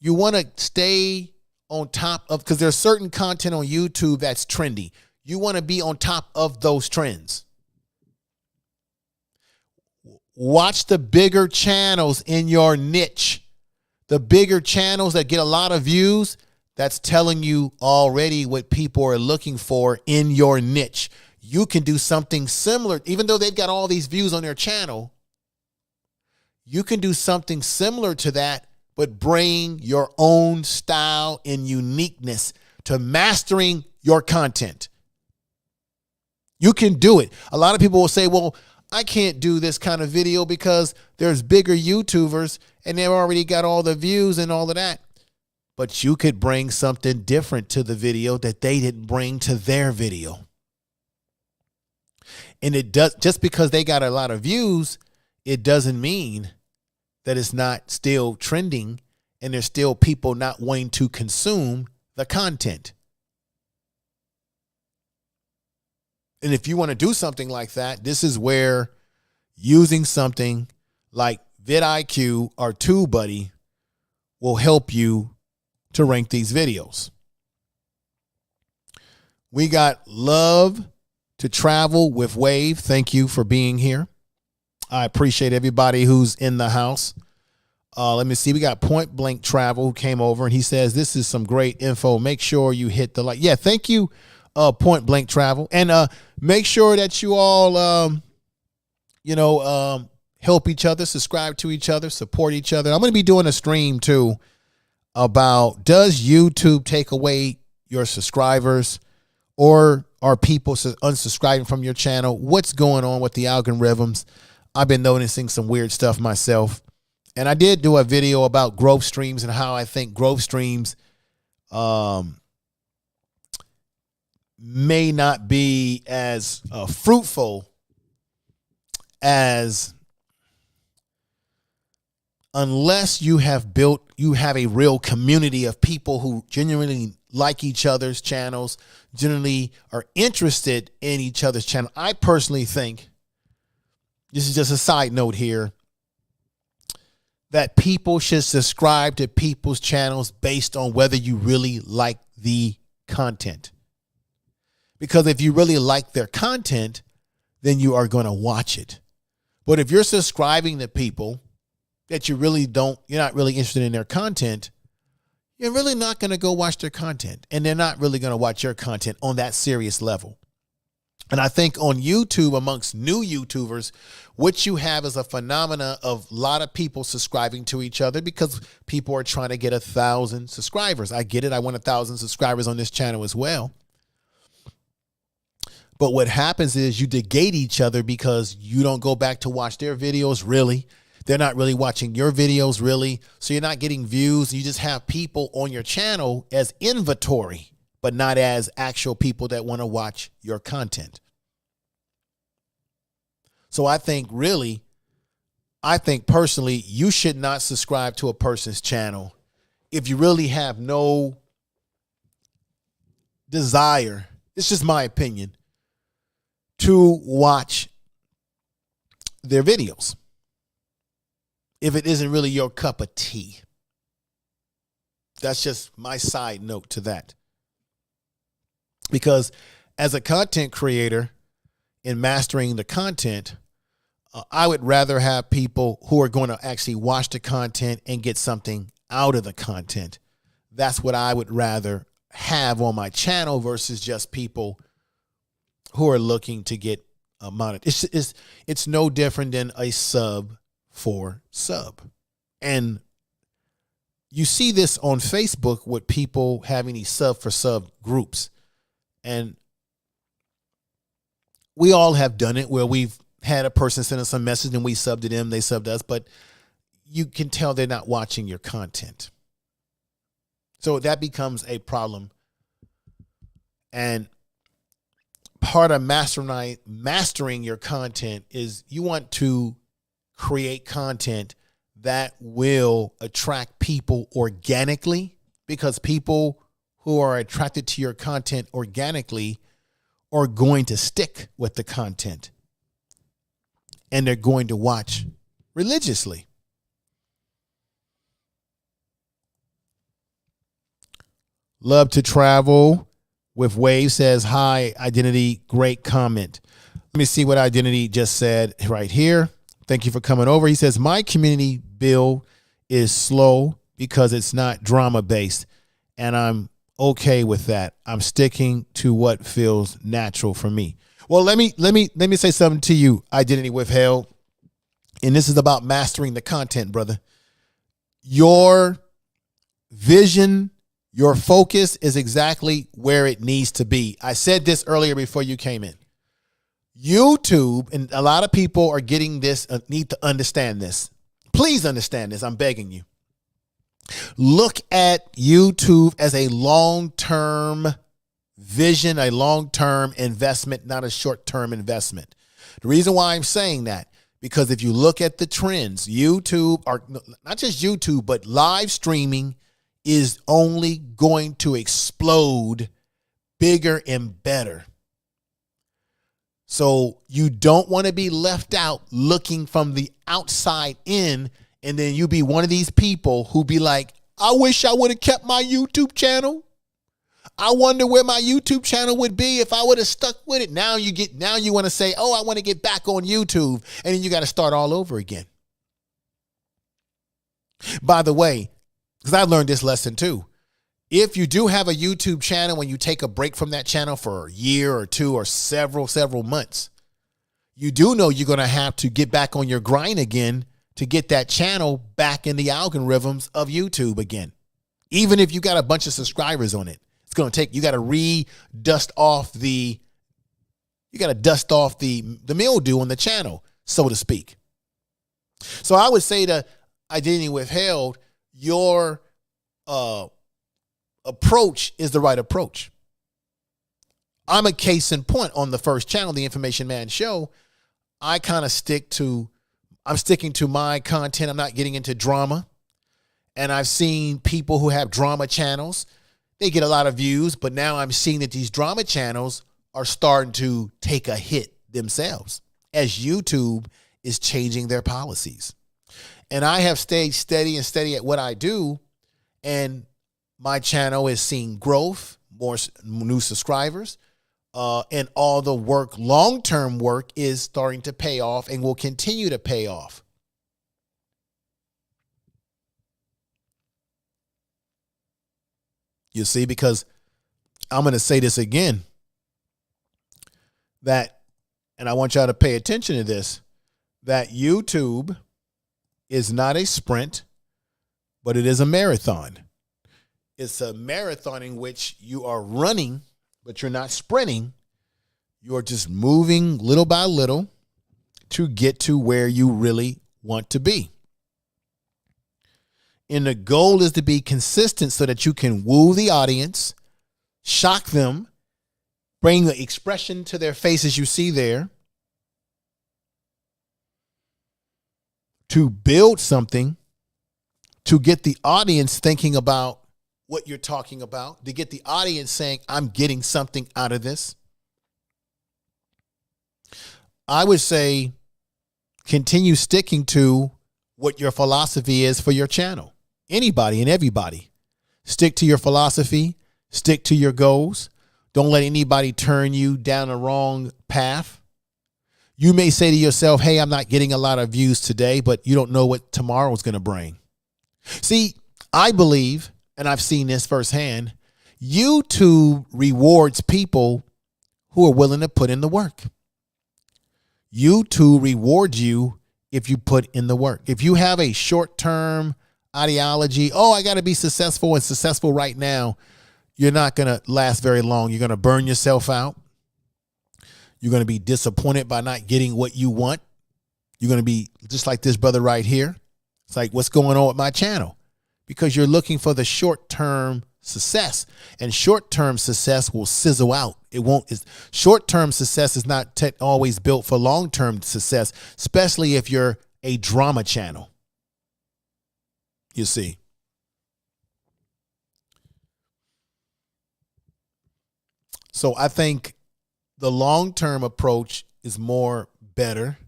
you want to stay on top of, because there's certain content on YouTube that's trendy. You want to be on top of those trends. Watch the bigger channels in your niche. The bigger channels that get a lot of views, that's telling you already what people are looking for in your niche. You can do something similar, even though they've got all these views on their channel. You can do something similar to that, but bring your own style and uniqueness to mastering your content. You can do it. A lot of people will say, well, I can't do this kind of video because there's bigger YouTubers and they've already got all the views and all of that. But you could bring something different to the video that they didn't bring to their video. And it does, just because they got a lot of views, it doesn't mean that it's not still trending and there's still people not wanting to consume the content. And if you want to do something like that, this is where using something like vidIQ or TubeBuddy will help you to rank these videos. We got Love to Travel with Wave. Thank you for being here. I appreciate everybody who's in the house. Let me see. We got Point Blank Travel who came over and he says, this is some great info. Make sure you hit the like. Yeah, thank you, Point Blank Travel. And make sure that you all, help each other, subscribe to each other, support each other. I'm going to be doing a stream too about, does YouTube take away your subscribers, or are people unsubscribing from your channel? What's going on with the algorithms? I've been noticing some weird stuff myself. And I did do a video about growth streams and how I think growth streams may not be as fruitful as, unless you have a real community of people who genuinely like each other's channels, generally are interested in each other's channel. I personally think, this is just a side note here, that people should subscribe to people's channels based on whether you really like the content. Because if you really like their content, then you are going to watch it. But if you're subscribing to people that you're not really interested in their content, you're really not going to go watch their content. And they're not really going to watch your content on that serious level. And I think on YouTube, amongst new YouTubers, what you have is a phenomena of a lot of people subscribing to each other because people are trying to get 1,000 subscribers. I get it. I want 1,000 subscribers on this channel as well. But what happens is you negate each other because you don't go back to watch their videos, really. They're not really watching your videos, really. So you're not getting views. You just have people on your channel as inventory, but not as actual people that want to watch your content. So I think personally, you should not subscribe to a person's channel if you really have no desire, it's just my opinion, to watch their videos if it isn't really your cup of tea. That's just my side note to that. Because as a content creator in mastering the content, I would rather have people who are going to actually watch the content and get something out of the content. That's what I would rather have on my channel versus just people who are looking to get It's no different than a sub for sub. And you see this on Facebook with people having these sub for sub groups. And we all have done it where we've had a person send us a message and we subbed to them, they subbed us, but you can tell they're not watching your content. So that becomes a problem. And part of mastering your content is you want to create content that will attract people organically, because people who are attracted to your content organically are going to stick with the content and they're going to watch religiously. Love to travel with Wave says, hi, Identity, great comment. Let me see what Identity just said right here. Thank you for coming over. He says, my community build is slow because it's not drama based, and I'm okay with that. I'm sticking to what feels natural for me. Well, let me say something to you, Identity Withheld. And this is about mastering the content, brother. Your vision, your focus is exactly where it needs to be. I said this earlier before you came in. YouTube, and a lot of people are getting this, need to understand this. Please understand this. I'm begging you. Look at YouTube as a long-term vision, a long-term investment, not a short-term investment. The reason why I'm saying that, because if you look at the trends, YouTube, or not just YouTube, but live streaming is only going to explode bigger and better. So you don't want to be left out looking from the outside in, and then you be one of these people who be like, I wish I would have kept my YouTube channel. I wonder where my YouTube channel would be if I would have stuck with it. Now you want to say, oh, I want to get back on YouTube. And then you got to start all over again. By the way, because I learned this lesson too. If you do have a YouTube channel and you take a break from that channel for a year or two or several months, you do know you're going to have to get back on your grind again to get that channel back in the algorithms of YouTube again. Even if you got a bunch of subscribers on it, it's going to take, you got to dust off the mildew on the channel, so to speak. So I would say to Identity Withheld, your approach is the right approach. I'm a case in point on the first channel, the Information Man Show. I kind of I'm sticking to my content. I'm not getting into drama. And I've seen people who have drama channels, they get a lot of views, but now I'm seeing that these drama channels are starting to take a hit themselves as YouTube is changing their policies. And I have stayed steady at what I do, and my channel is seeing growth, more new subscribers, and all the work, long-term work, is starting to pay off and will continue to pay off. You see, because I'm going to say this again, and I want y'all to pay attention to this, that YouTube is not a sprint, but it is a marathon. It's a marathon in which you are running, but you're not sprinting. You're just moving little by little to get to where you really want to be. And the goal is to be consistent so that you can woo the audience, shock them, bring the expression to their faces you see there, to build something, to get the audience thinking about what you're talking about, to get the audience saying, I'm getting something out of this. I would say continue sticking to what your philosophy is for your channel. Anybody and everybody. Stick to your philosophy. Stick to your goals. Don't let anybody turn you down a wrong path. You may say to yourself, hey, I'm not getting a lot of views today, but you don't know what tomorrow's going to bring. See, I believe, and I've seen this firsthand, YouTube rewards people who are willing to put in the work. YouTube rewards you if you put in the work. If you have a short-term ideology, oh, I got to be successful and successful right now, you're not going to last very long. You're going to burn yourself out. You're going to be disappointed by not getting what you want. You're going to be just like this brother right here. It's like, what's going on with my channel? Because you're looking for the short-term success, and short-term success will sizzle out. It won't. Short-term success is not always built for long-term success, especially if you're a drama channel. You see. So I think the long-term approach is more better.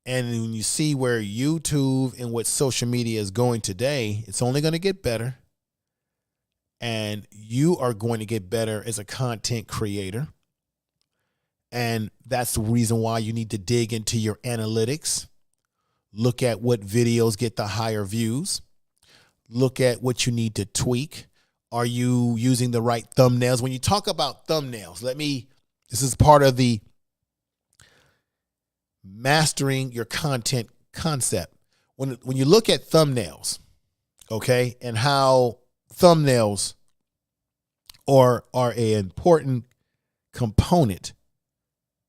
And when you see where YouTube and what social media is going today, it's only going to get better. And you are going to get better as a content creator. And that's the reason why you need to dig into your analytics. Look at what videos get the higher views. Look at what you need to tweak. Are you using the right thumbnails? When you talk about thumbnails, this is part of the mastering your content concept. When you look at thumbnails, okay, and how thumbnails are an important component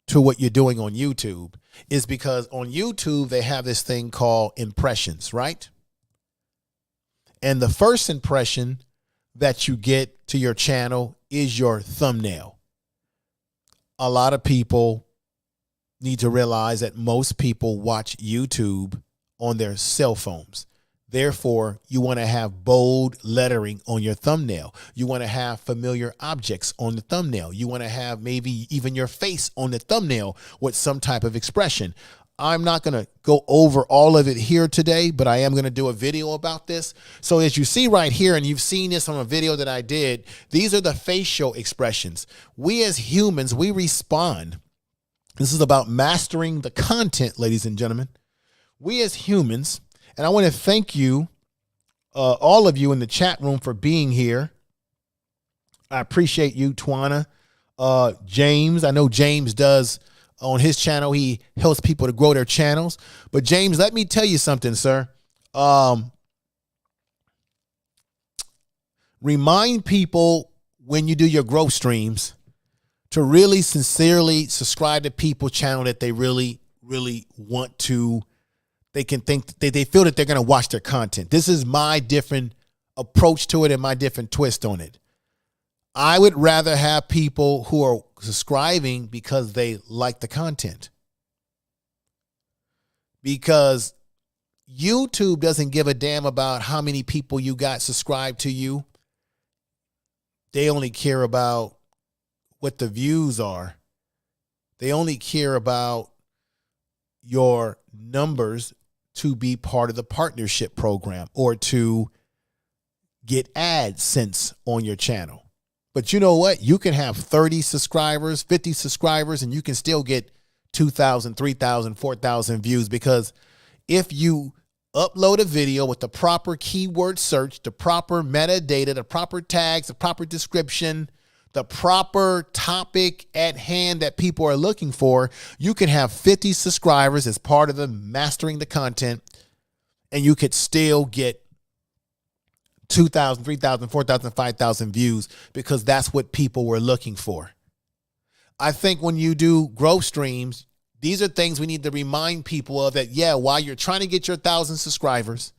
to what you're doing on YouTube, is because on YouTube, they have this thing called impressions, right? And the first impression that you get to your channel is your thumbnail. A lot of people need to realize that most people watch YouTube on their cell phones. Therefore, you want to have bold lettering on your thumbnail. You want to have familiar objects on the thumbnail. You want to have maybe even your face on the thumbnail with some type of expression. I'm not going to go over all of it here today, but I am going to do a video about this. So as you see right here, and you've seen this on a video that I did, these are the facial expressions. We as humans, we respond. This is about mastering the content, ladies and gentlemen. We as humans, and I want to thank you, all of you in the chat room, for being here. I appreciate you, Twana. James, I know James does on his channel. He helps people to grow their channels. But James, let me tell you something, sir. Remind people when you do your growth streams to really sincerely subscribe to people's channel that they really, really want to. They can think they feel that they're going to watch their content. This is my different approach to it and my different twist on it. I would rather have people who are subscribing because they like the content. Because YouTube doesn't give a damn about how many people you got subscribed to you. They only care about what the views are. They only care about your numbers to be part of the partnership program or to get AdSense on your channel. But you know what? You can have 30 subscribers, 50 subscribers, and you can still get 2,000, 3,000, 4,000 views, because if you upload a video with the proper keyword search, the proper metadata, the proper tags, the proper description, the proper topic at hand that people are looking for, you can have 50 subscribers as part of the mastering the content, and you could still get 2,000, 3,000, 4,000, 5,000 views, because that's what people were looking for. I think when you do growth streams, these are things we need to remind people of, that, yeah, while you're trying to get your 1,000 subscribers,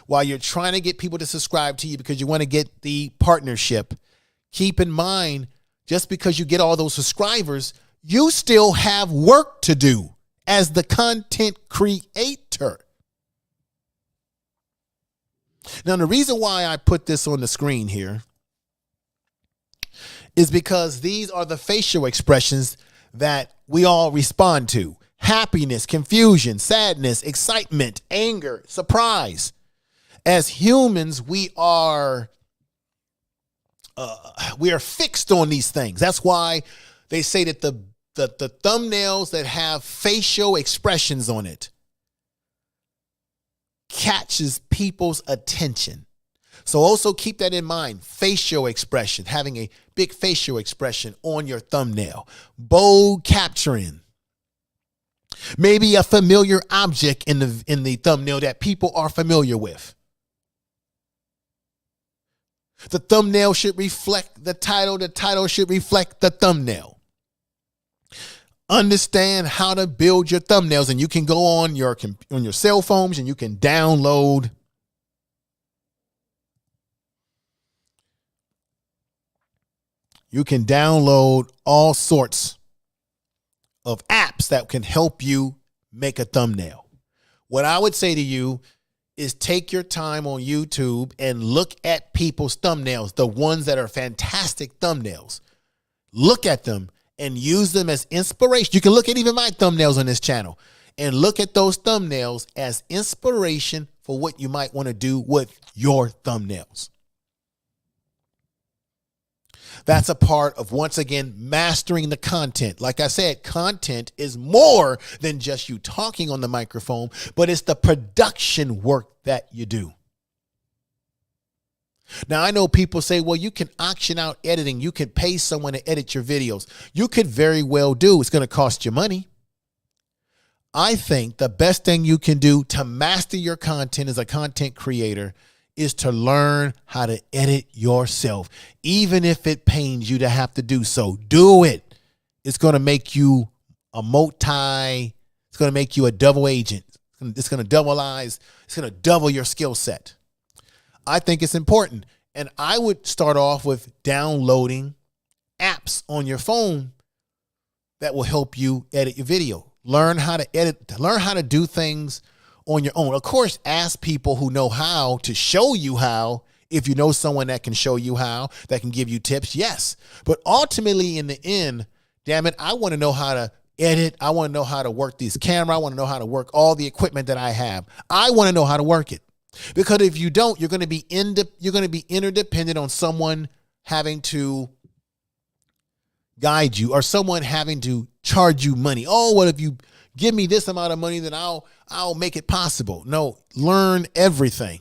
while you're trying to get people to subscribe to you because you want to get the partnership, keep in mind, just because you get all those subscribers, you still have work to do as the content creator. Now, the reason why I put this on the screen here is because these are the facial expressions that we all respond to. Happiness, confusion, sadness, excitement, anger, surprise. As humans, we are fixed on these things. That's why they say that the thumbnails that have facial expressions on it catches people's attention. So also keep that in mind. Facial expression, having a big facial expression on your thumbnail, bold capturing. Maybe a familiar object in the thumbnail that people are familiar with. The thumbnail should reflect the title. The title should reflect the thumbnail. Understand how to build your thumbnails, and you can go on your cell phones and you can download all sorts of apps that can help you make a thumbnail. What I would say to you is take your time on YouTube and look at people's thumbnails, the ones that are fantastic thumbnails. Look at them and use them as inspiration. You can look at even my thumbnails on this channel and look at those thumbnails as inspiration for what you might want to do with your thumbnails. That's a part of, once again, mastering the content. Like I said, content is more than just you talking on the microphone, but it's the production work that you do. Now, I know people say, well, you can auction out editing. You can pay someone to edit your videos. You could very well do. It's going to cost you money. I think the best thing you can do to master your content as a content creator is to learn how to edit yourself. Even if it pains you to have to do so, do it. It's going to make you it's going to make you a double agent. It's going to double-ize. It's going to double your skill set. I think it's important. And I would start off with downloading apps on your phone that will help you edit your video. Learn how to edit, learn how to do things on your own. Of course, ask people who know how to show you how. If you know someone that can show you how, that can give you tips, yes. But ultimately, in the end, damn it, I want to know how to edit. I want to know how to work this camera. I want to know how to work all the equipment that I have. I want to know how to work it. Because if you don't, you're going to be interdependent on someone having to guide you or someone having to charge you money. Oh, well, if you give me this amount of money, then I'll make it possible. No, learn everything.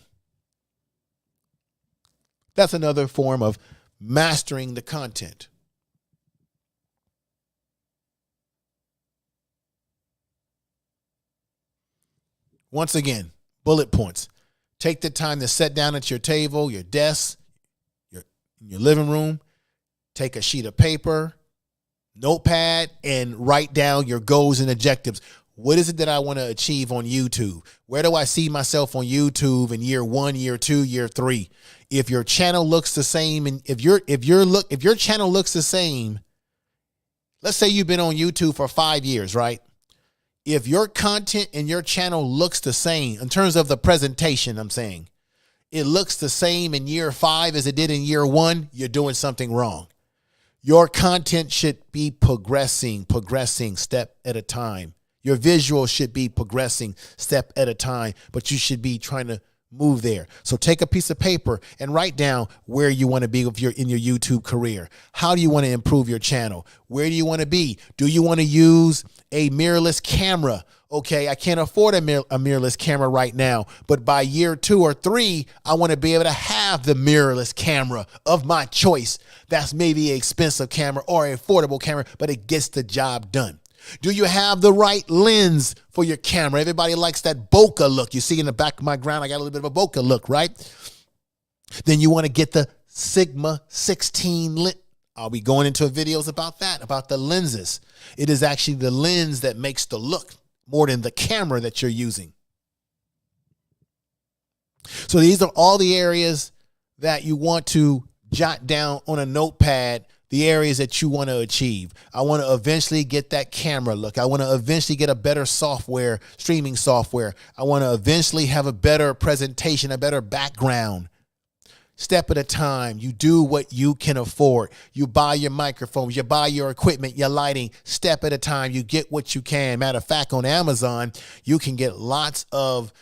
That's another form of mastering the content. Once again, bullet points. Take the time to sit down at your table, your desk, your living room. Take a sheet of paper, notepad, and write down your goals and objectives. What is it that I want to achieve on YouTube? Where do I see myself on YouTube in year 1, year 2, year 3? If your channel looks the same, and if your channel looks the same, let's say you've been on YouTube for 5 years, right? If your content and your channel looks the same in terms of the presentation, I'm saying it looks the same in year 5 as it did in year 1, you're doing something wrong. Your content should be progressing step at a time. Your visual should be progressing step at a time, but you should be trying to move there. So take a piece of paper and write down where you want to be in your YouTube career. How do you want to improve your channel? Where do you want to be? Do you want to use a mirrorless camera? Okay, I can't afford a mirrorless camera right now, but by year 2 or 3, I want to be able to have the mirrorless camera of my choice. That's maybe an expensive camera or an affordable camera, but it gets the job done. Do you have the right lens for your camera? Everybody likes that bokeh look. You see in the back of my ground, I got a little bit of a bokeh look, right? Then you want to get the Sigma 16 lens. I'll be going into videos about that, about the lenses. It is actually the lens that makes the look more than the camera that you're using. So these are all the areas that you want to jot down on a notepad, the areas that you want to achieve. I want to eventually get that camera look. I want to eventually get a better software, streaming software. I want to eventually have a better presentation, a better background. Step at a time. You do what you can afford. You buy your microphones, you buy your equipment, your lighting. Step at a time. You get what you can. Matter of fact, on Amazon, you can get lots of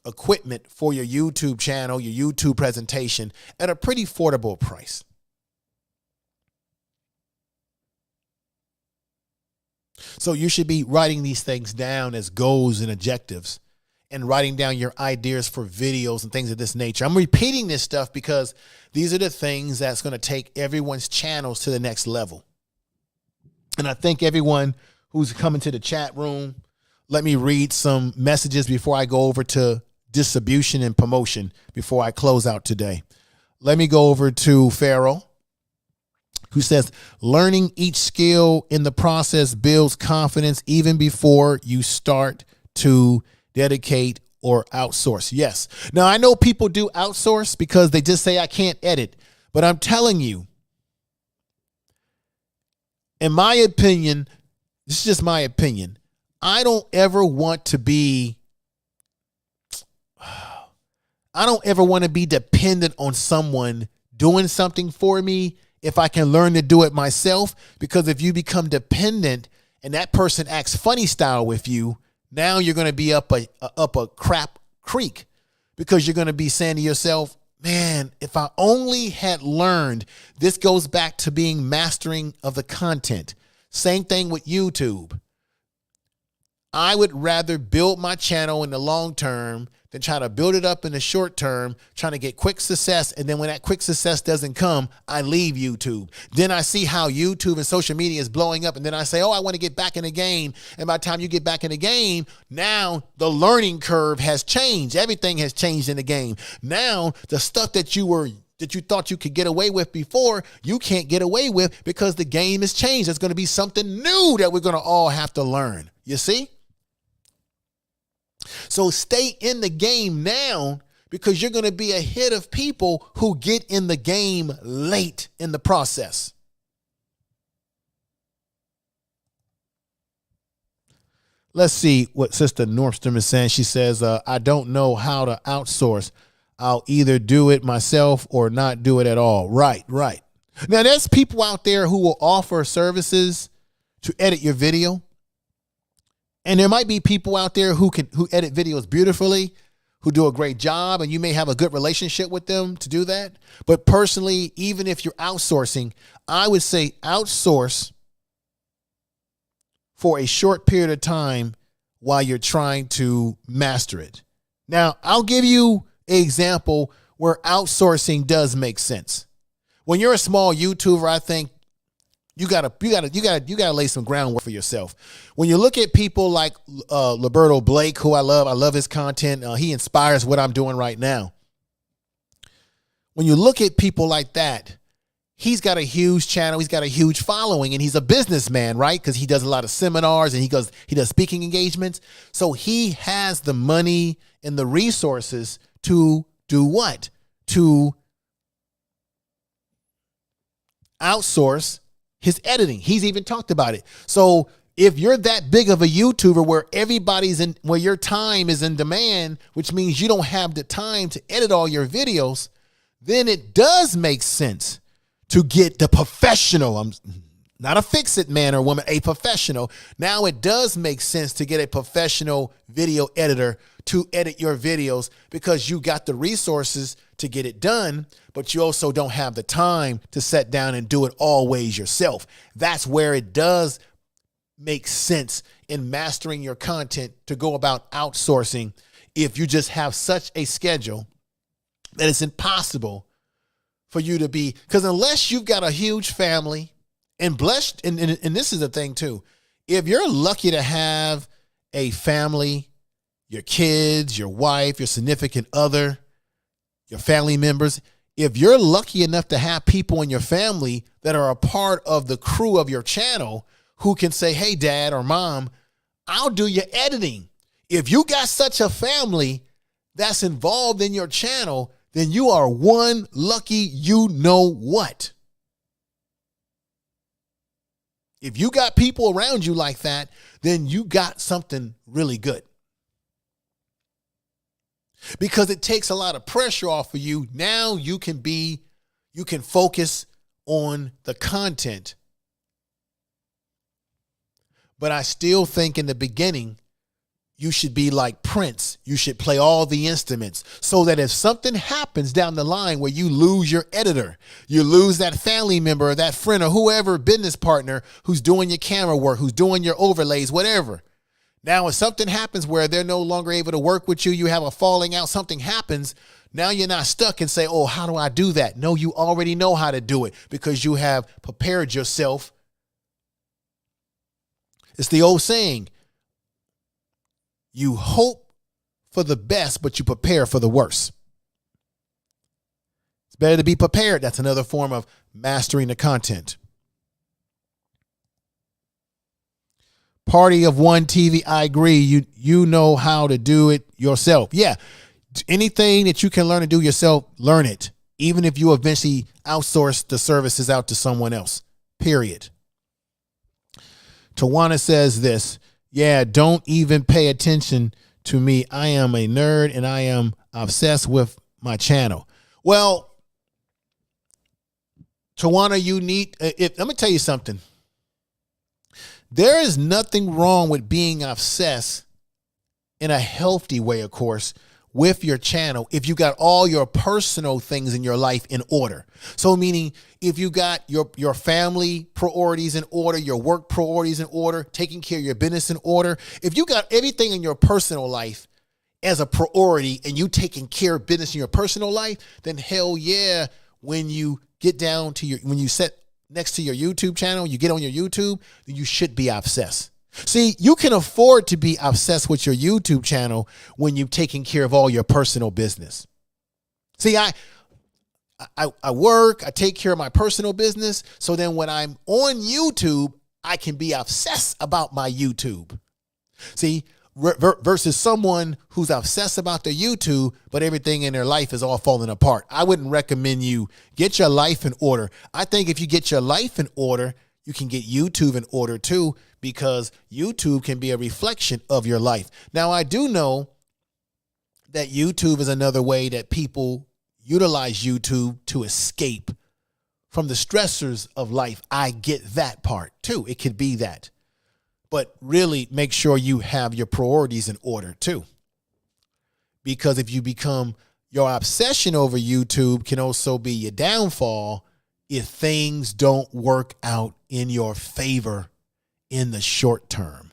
equipment for your YouTube channel, your YouTube presentation at a pretty affordable price. So you should be writing these things down as goals and objectives and writing down your ideas for videos and things of this nature. I'm repeating this stuff because these are the things that's going to take everyone's channels to the next level. And I think everyone who's coming to the chat room. Let me read some messages before I go over to distribution and promotion before I close out today. Let me go over to Farrell, who says, learning each skill in the process builds confidence even before you start to dedicate or outsource. Yes. Now, I know people do outsource because they just say, I can't edit. But I'm telling you, in my opinion, this is just my opinion, I don't ever want to be dependent on someone doing something for me if I can learn to do it myself. Because if you become dependent and that person acts funny style with you, now you're going to be up a crap creek, because you're going to be saying to yourself, man, if I only had learned. This goes back to being mastering of the content. Same thing with YouTube. I would rather build my channel in the long term than try to build it up in the short term, trying to get quick success. And then when that quick success doesn't come, I leave YouTube. Then I see how YouTube and social media is blowing up. And then I say, oh, I want to get back in the game. And by the time you get back in the game, now the learning curve has changed. Everything has changed in the game. Now the stuff that you thought you could get away with before, you can't get away with because the game has changed. There's going to be something new that we're going to all have to learn. You see? So stay in the game now, because you're going to be ahead of people who get in the game late in the process. Let's see what Sister Nordstrom is saying. She says, I don't know how to outsource. I'll either do it myself or not do it at all. Right. Now, there's people out there who will offer services to edit your video. And there might be people out there who edit videos beautifully, who do a great job, and you may have a good relationship with them to do that. But personally, even if you're outsourcing, I would say outsource for a short period of time while you're trying to master it. Now, I'll give you an example where outsourcing does make sense. When you're a small YouTuber, I think you gotta lay some groundwork for yourself. When you look at people like Roberto Blake, who I love his content. He inspires what I'm doing right now. When you look at people like that, he's got a huge channel, he's got a huge following, and he's a businessman, right? Because he does a lot of seminars and he does speaking engagements. So he has the money and the resources to do what? To outsource his editing. He's even talked about it. So if you're that big of a YouTuber where your time is in demand, which means you don't have the time to edit all your videos, then it does make sense to get the professional. I'm not a fix-it man or woman, a professional. Now it does make sense to get a professional video editor to edit your videos, because you got the resources to get it done, but you also don't have the time to sit down and do it always yourself. That's where it does make sense in mastering your content to go about outsourcing, if you just have such a schedule that it's impossible for you to be, because unless you've got a huge family and blessed, and this is the thing too, if you're lucky to have a family, your kids, your wife, your significant other, your family members, if you're lucky enough to have people in your family that are a part of the crew of your channel who can say, hey, dad or mom, I'll do your editing. If you got such a family that's involved in your channel, then you are one lucky you know what. If you got people around you like that, then you got something really good. Because it takes a lot of pressure off of you. Now you can focus on the content. But I still think in the beginning, you should be like Prince. You should play all the instruments, so that if something happens down the line where you lose your editor, you lose that family member or that friend or whoever business partner who's doing your camera work, who's doing your overlays, whatever. Now, if something happens where they're no longer able to work with you, you have a falling out, something happens, now you're not stuck and say, oh, how do I do that? No, you already know how to do it, because you have prepared yourself. It's the old saying, you hope for the best, but you prepare for the worst. It's better to be prepared. That's another form of mastering the content. Party of one TV. I agree. You know how to do it yourself. Yeah. Anything that you can learn to do yourself, learn it. Even if you eventually outsource the services out to someone else. Period. Tawana says this. Yeah, don't even pay attention to me. I am a nerd and I am obsessed with my channel. Well, Tawana, let me tell you something. There is nothing wrong with being obsessed in a healthy way, of course, with your channel if you got all your personal things in your life in order. So meaning if you got your family priorities in order, your work priorities in order, taking care of your business in order, if you got everything in your personal life as a priority and you taking care of business in your personal life, then hell yeah, when you get down to when you sit next to your YouTube channel, you get on your YouTube, then you should be obsessed. See, you can afford to be obsessed with your YouTube channel when you're taking care of all your personal business. See, I work, I take care of my personal business. So then when I'm on YouTube, I can be obsessed about my YouTube. See, versus someone who's obsessed about their YouTube, but everything in their life is all falling apart. I wouldn't recommend you get your life in order. I think if you get your life in order, you can get YouTube in order too, because YouTube can be a reflection of your life. Now, I do know that YouTube is another way that people utilize YouTube to escape from the stressors of life. I get that part too. It could be that. But really make sure you have your priorities in order too. Because if you become, your obsession over YouTube can also be your downfall if things don't work out in your favor in the short term.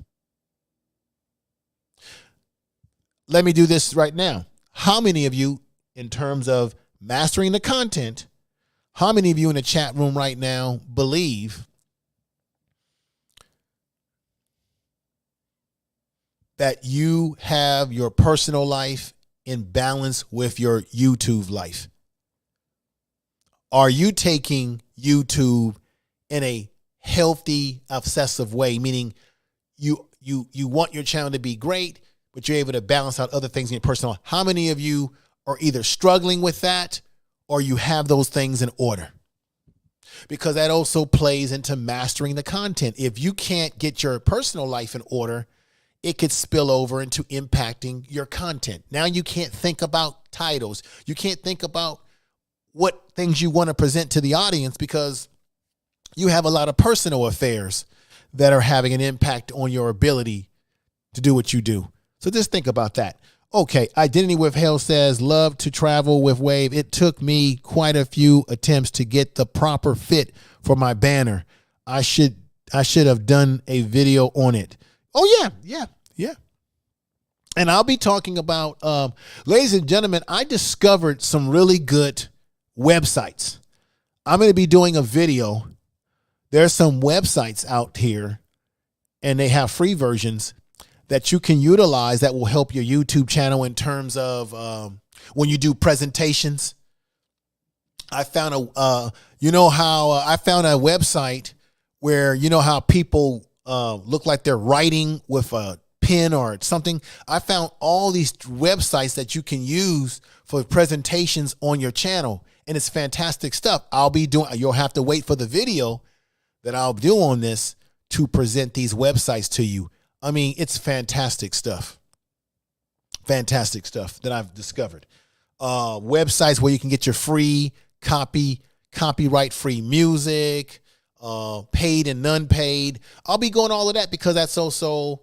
Let me do this right now. How many of you, in terms of mastering the content, how many of you in the chat room right now believe that you have your personal life in balance with your YouTube life? Are you taking YouTube in a healthy, obsessive way, meaning you want your channel to be great, but you're able to balance out other things in your personal life? How many of you are either struggling with that or you have those things in order? Because that also plays into mastering the content. If you can't get your personal life in order, it could spill over into impacting your content. Now you can't think about titles. You can't think about what things you want to present to the audience because you have a lot of personal affairs that are having an impact on your ability to do what you do. So just think about that. Okay, Identity with Hell says, love to travel with Wave. It took me quite a few attempts to get the proper fit for my banner. I should have done a video on it. Oh, yeah. And I'll be talking about, ladies and gentlemen, I discovered some really good websites. I'm going to be doing a video. There's some websites out here, and they have free versions that you can utilize that will help your YouTube channel in terms of when you do presentations. I found I found a website where, you know how people look like they're writing with a pen or something. I found all these websites that you can use for presentations on your channel, and it's fantastic stuff. You'll have to wait for the video that I'll do on this to present these websites to you. I mean, it's fantastic stuff. Fantastic stuff that I've discovered. Websites where you can get your free copyright free music, paid and unpaid. I'll be going all of that because that's also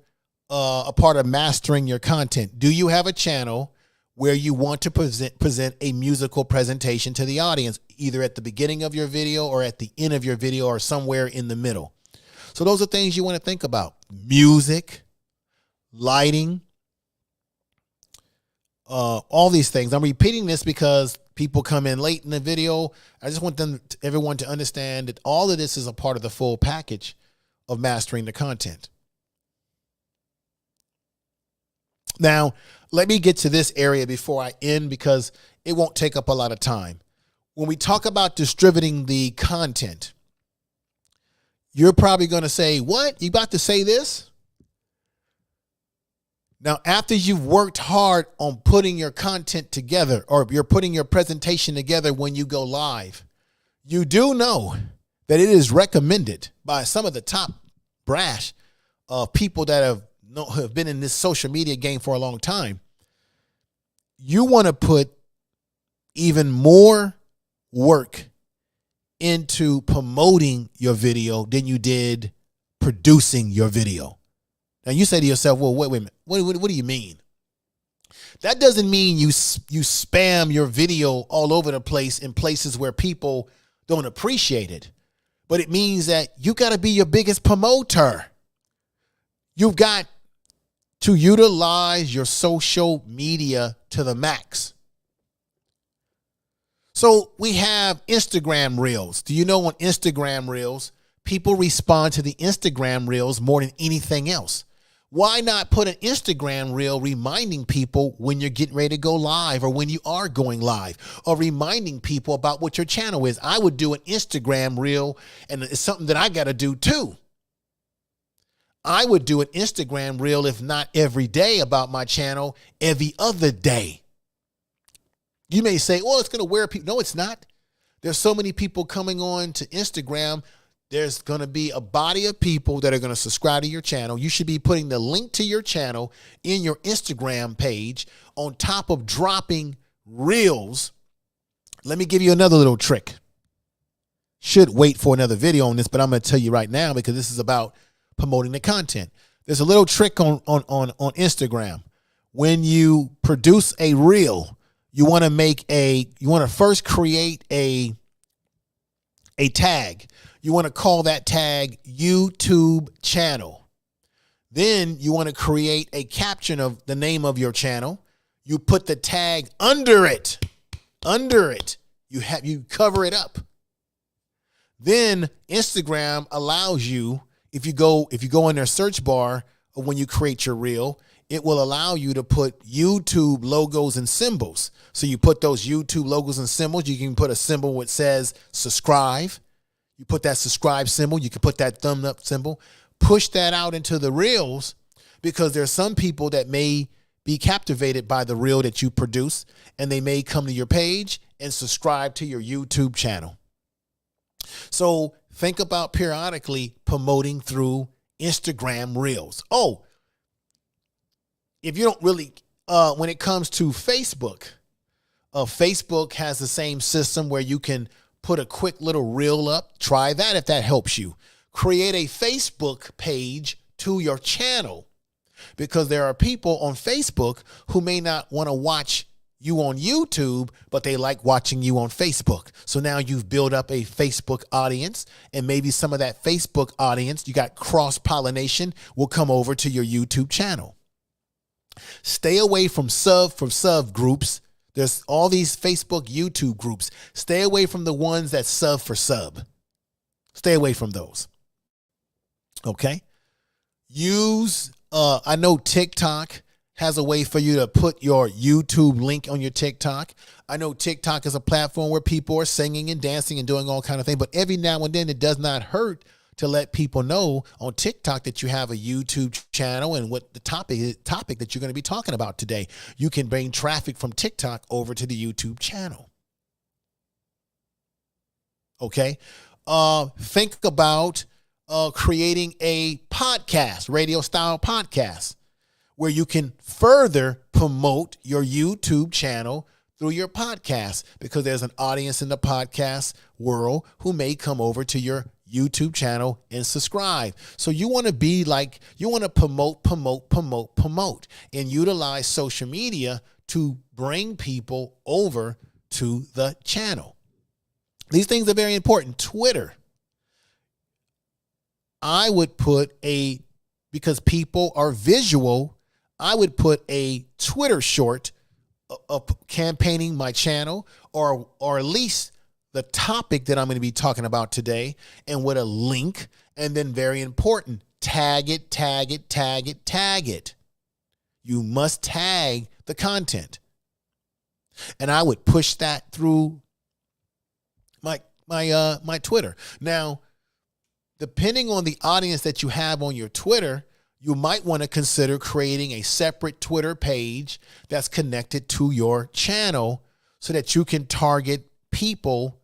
a part of mastering your content. Do you have a channel where you want to present a musical presentation to the audience, either at the beginning of your video or at the end of your video or somewhere in the middle? So those are things you want to think about. Music, lighting, all these things. I'm repeating this because people come in late in the video. I just want everyone to understand that all of this is a part of the full package of mastering the content. Now, let me get to this area before I end because it won't take up a lot of time. When we talk about distributing the content, you're probably going to say, what? You about to say this? Now, after you've worked hard on putting your content together, or you're putting your presentation together when you go live, you do know that it is recommended by some of the top brash people that have been in this social media game for a long time. You want to put even more work into promoting your video than you did producing your video. Now you say to yourself, well, wait a minute. What do you mean? That doesn't mean you spam your video all over the place in places where people don't appreciate it. But it means that you got to be your biggest promoter. You've got to utilize your social media to the max. So we have Instagram Reels. Do you know on Instagram Reels, people respond to the Instagram Reels more than anything else? Why not put an Instagram Reel reminding people when you're getting ready to go live or when you are going live, or reminding people about what your channel is? I would do an Instagram Reel, and it's something that I got to do too. I would do an Instagram Reel, if not every day, about my channel, every other day. You may say, well, it's going to wear people. No, it's not. There's so many people coming on to Instagram. There's going to be a body of people that are going to subscribe to your channel. You should be putting the link to your channel in your Instagram page on top of dropping reels. Let me give you another little trick. Should wait for another video on this, but I'm going to tell you right now because this is about promoting the content. There's a little trick on Instagram. When you produce a reel, you want to first create a tag. You want to call that tag YouTube channel. Then you want to create a caption of the name of your channel. You put the tag under it. You cover it up. Then Instagram allows you, if you go in their search bar when you create your reel, it will allow you to put YouTube logos and symbols. So you put those YouTube logos and symbols. You can put a symbol which says subscribe. You put that subscribe symbol. You can put that thumb up symbol. Push that out into the reels, because there's some people that may be captivated by the reel that you produce, and they may come to your page and subscribe to your YouTube channel. So think about periodically promoting through Instagram Reels. Oh, if you don't really, when it comes to Facebook, Facebook has the same system where you can put a quick little reel up. Try that if that helps you. Create a Facebook page to your channel, because there are people on Facebook who may not want to watch you on YouTube, but they like watching you on Facebook. So now you've built up a Facebook audience, and maybe some of that Facebook audience, you got cross-pollination, will come over to your YouTube channel. Stay away from sub groups. There's all these Facebook, YouTube groups. Stay away from the ones that sub for sub. Stay away from those. Okay? I know TikTok has a way for you to put your YouTube link on your TikTok. I know TikTok is a platform where people are singing and dancing and doing all kinds of things, but every now and then it does not hurt to let people know on TikTok that you have a YouTube channel and what the topic that you're going to be talking about today. You can bring traffic from TikTok over to the YouTube channel. Okay. Think about creating a podcast, radio style podcast, where you can further promote your YouTube channel through your podcast, because there's an audience in the podcast world who may come over to your YouTube channel and subscribe. So you want to promote, and utilize social media to bring people over to the channel. These things are very important. Twitter. I would put because people are visual, I would put a Twitter short campaigning my channel, or at least the topic that I'm going to be talking about today, and with a link, and then very important, tag it. You must tag the content. And I would push that through my Twitter. Now, depending on the audience that you have on your Twitter, you might want to consider creating a separate Twitter page that's connected to your channel so that you can target people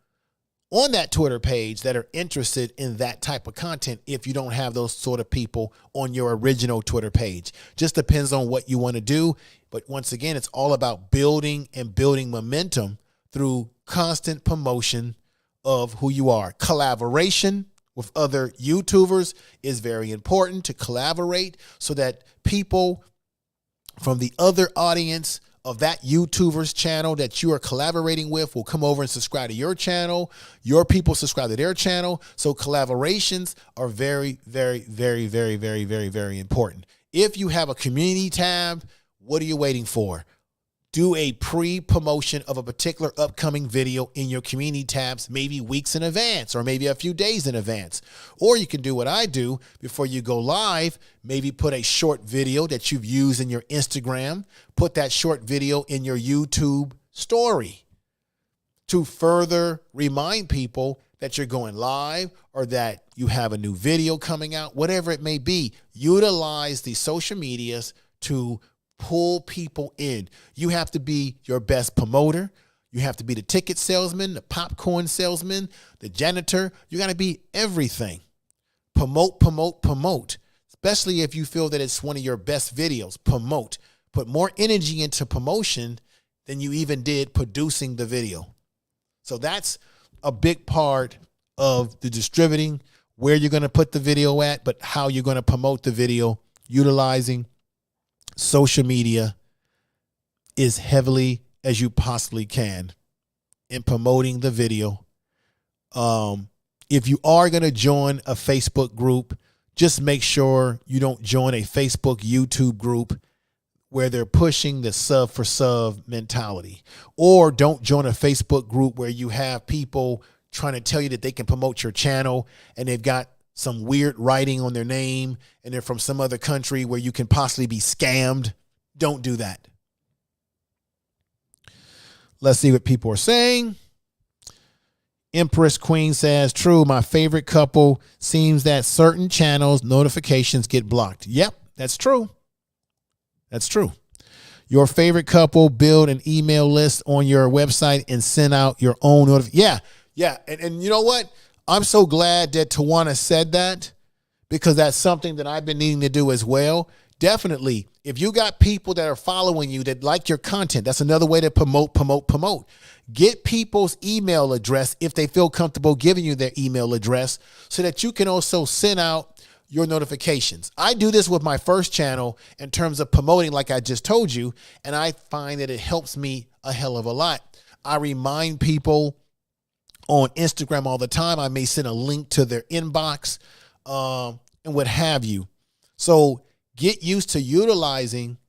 on that Twitter page that are interested in that type of content if you don't have those sort of people on your original Twitter page. Just depends on what you want to do. But once again, it's all about building momentum through constant promotion of who you are. Collaboration with other YouTubers is very important, to collaborate so that people from the other audience of that YouTuber's channel that you are collaborating with will come over and subscribe to your channel. Your people subscribe to their channel. So collaborations are very, very, very, very, very, very, very important. If you have a community tab, what are you waiting for? Do a pre-promotion of a particular upcoming video in your community tabs, maybe weeks in advance or maybe a few days in advance. Or you can do what I do before you go live, maybe put a short video that you've used in your Instagram, put that short video in your YouTube story to further remind people that you're going live or that you have a new video coming out, whatever it may be. Utilize the social medias to pull people in. You have to be your best promoter. You have to be the ticket salesman, the popcorn salesman, the janitor. You got to be everything. Promote, promote, promote. Especially if you feel that it's one of your best videos. Promote. Put more energy into promotion than you even did producing the video. So that's a big part of the distributing, where you're going to put the video at, but how you're going to promote the video, utilizing social media as heavily as you possibly can in promoting the video. If you are going to join a Facebook group, just make sure you don't join a Facebook YouTube group where they're pushing the sub for sub mentality, or don't join a Facebook group where you have people trying to tell you that they can promote your channel and they've got some weird writing on their name and they're from some other country where you can possibly be scammed. Don't do that. Let's see what people are saying. Empress Queen says, true, my favorite couple, seems that certain channels notifications get blocked. Yep, that's true. That's true. Your favorite couple, build an email list on your website and send out your own notification. Yeah. And you know what? I'm so glad that Tawana said that, because that's something that I've been needing to do as well. Definitely, if you got people that are following you that like your content, that's another way to promote. Get people's email address if they feel comfortable giving you their email address so that you can also send out your notifications. I do this with my first channel in terms of promoting, like I just told you, and I find that it helps me a hell of a lot. I remind people on Instagram all the time. I may send a link to their inbox and what have you. So get used to utilizing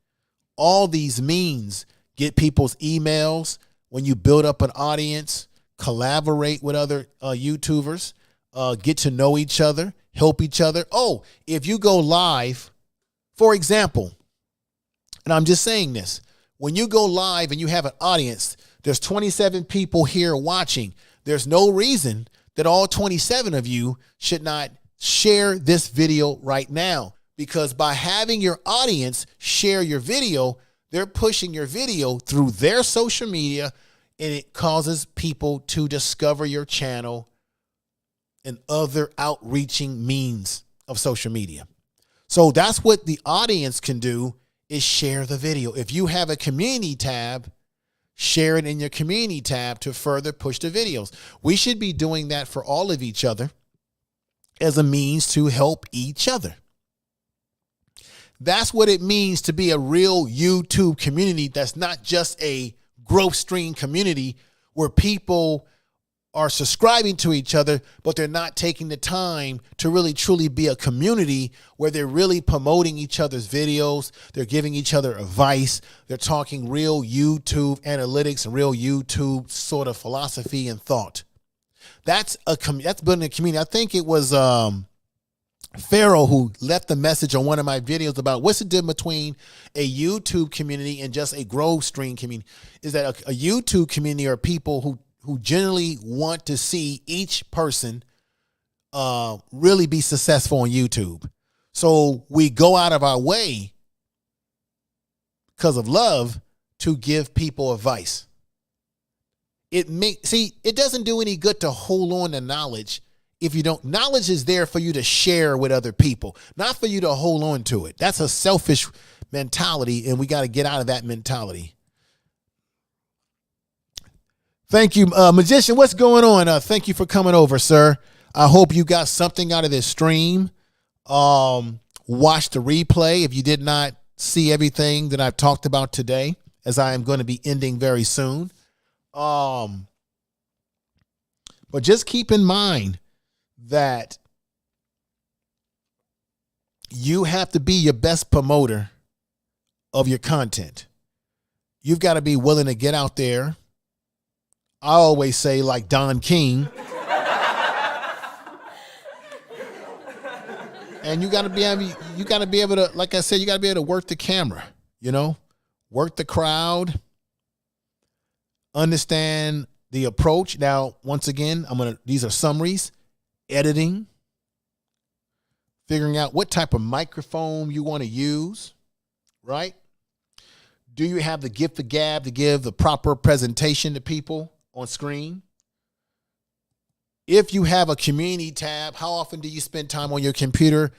all these means. Get people's emails when you build up an audience, collaborate with other YouTubers, get to know each other, help each other. Oh, if you go live, for example, and I'm just saying this, when you go live and you have an audience, there's 27 people here watching. There's no reason that all 27 of you should not share this video right now, because by having your audience share your video, they're pushing your video through their social media, and it causes people to discover your channel and other outreaching means of social media. So that's what the audience can do, is share the video. If you have a community tab, share it in your community tab to further push the videos. We should be doing that for all of each other as a means to help each other. That's what it means to be a real YouTube community. That's not just a growth stream community where people are subscribing to each other, but they're not taking the time to really truly be a community where they're really promoting each other's videos. They're giving each other advice. They're talking real YouTube analytics and real YouTube sort of philosophy and thought. That's building a community. I think it was Pharaoh, who left a message on one of my videos about what's the difference between a YouTube community and just a growth stream community, is that a YouTube community are people who generally want to see each person really be successful on YouTube. So we go out of our way because of love to give people advice. It doesn't do any good to hold on to knowledge if you don't. Knowledge is there for you to share with other people, not for you to hold on to it. That's a selfish mentality, and we got to get out of that mentality. Thank you, Magician. What's going on? Thank you for coming over, sir. I hope you got something out of this stream. Watch the replay if you did not see everything that I've talked about today, as I am going to be ending very soon. But just keep in mind that you have to be your best promoter of your content. You've got to be willing to get out there. I always say, like Don King, and you got to be able to, like I said, you got to be able to work the camera, work the crowd, understand the approach. Now, once again, these are summaries, editing, figuring out what type of microphone you want to use, right? Do you have the gift of gab to give the proper presentation to people on screen? If you have a community tab, how often do you spend time on your computer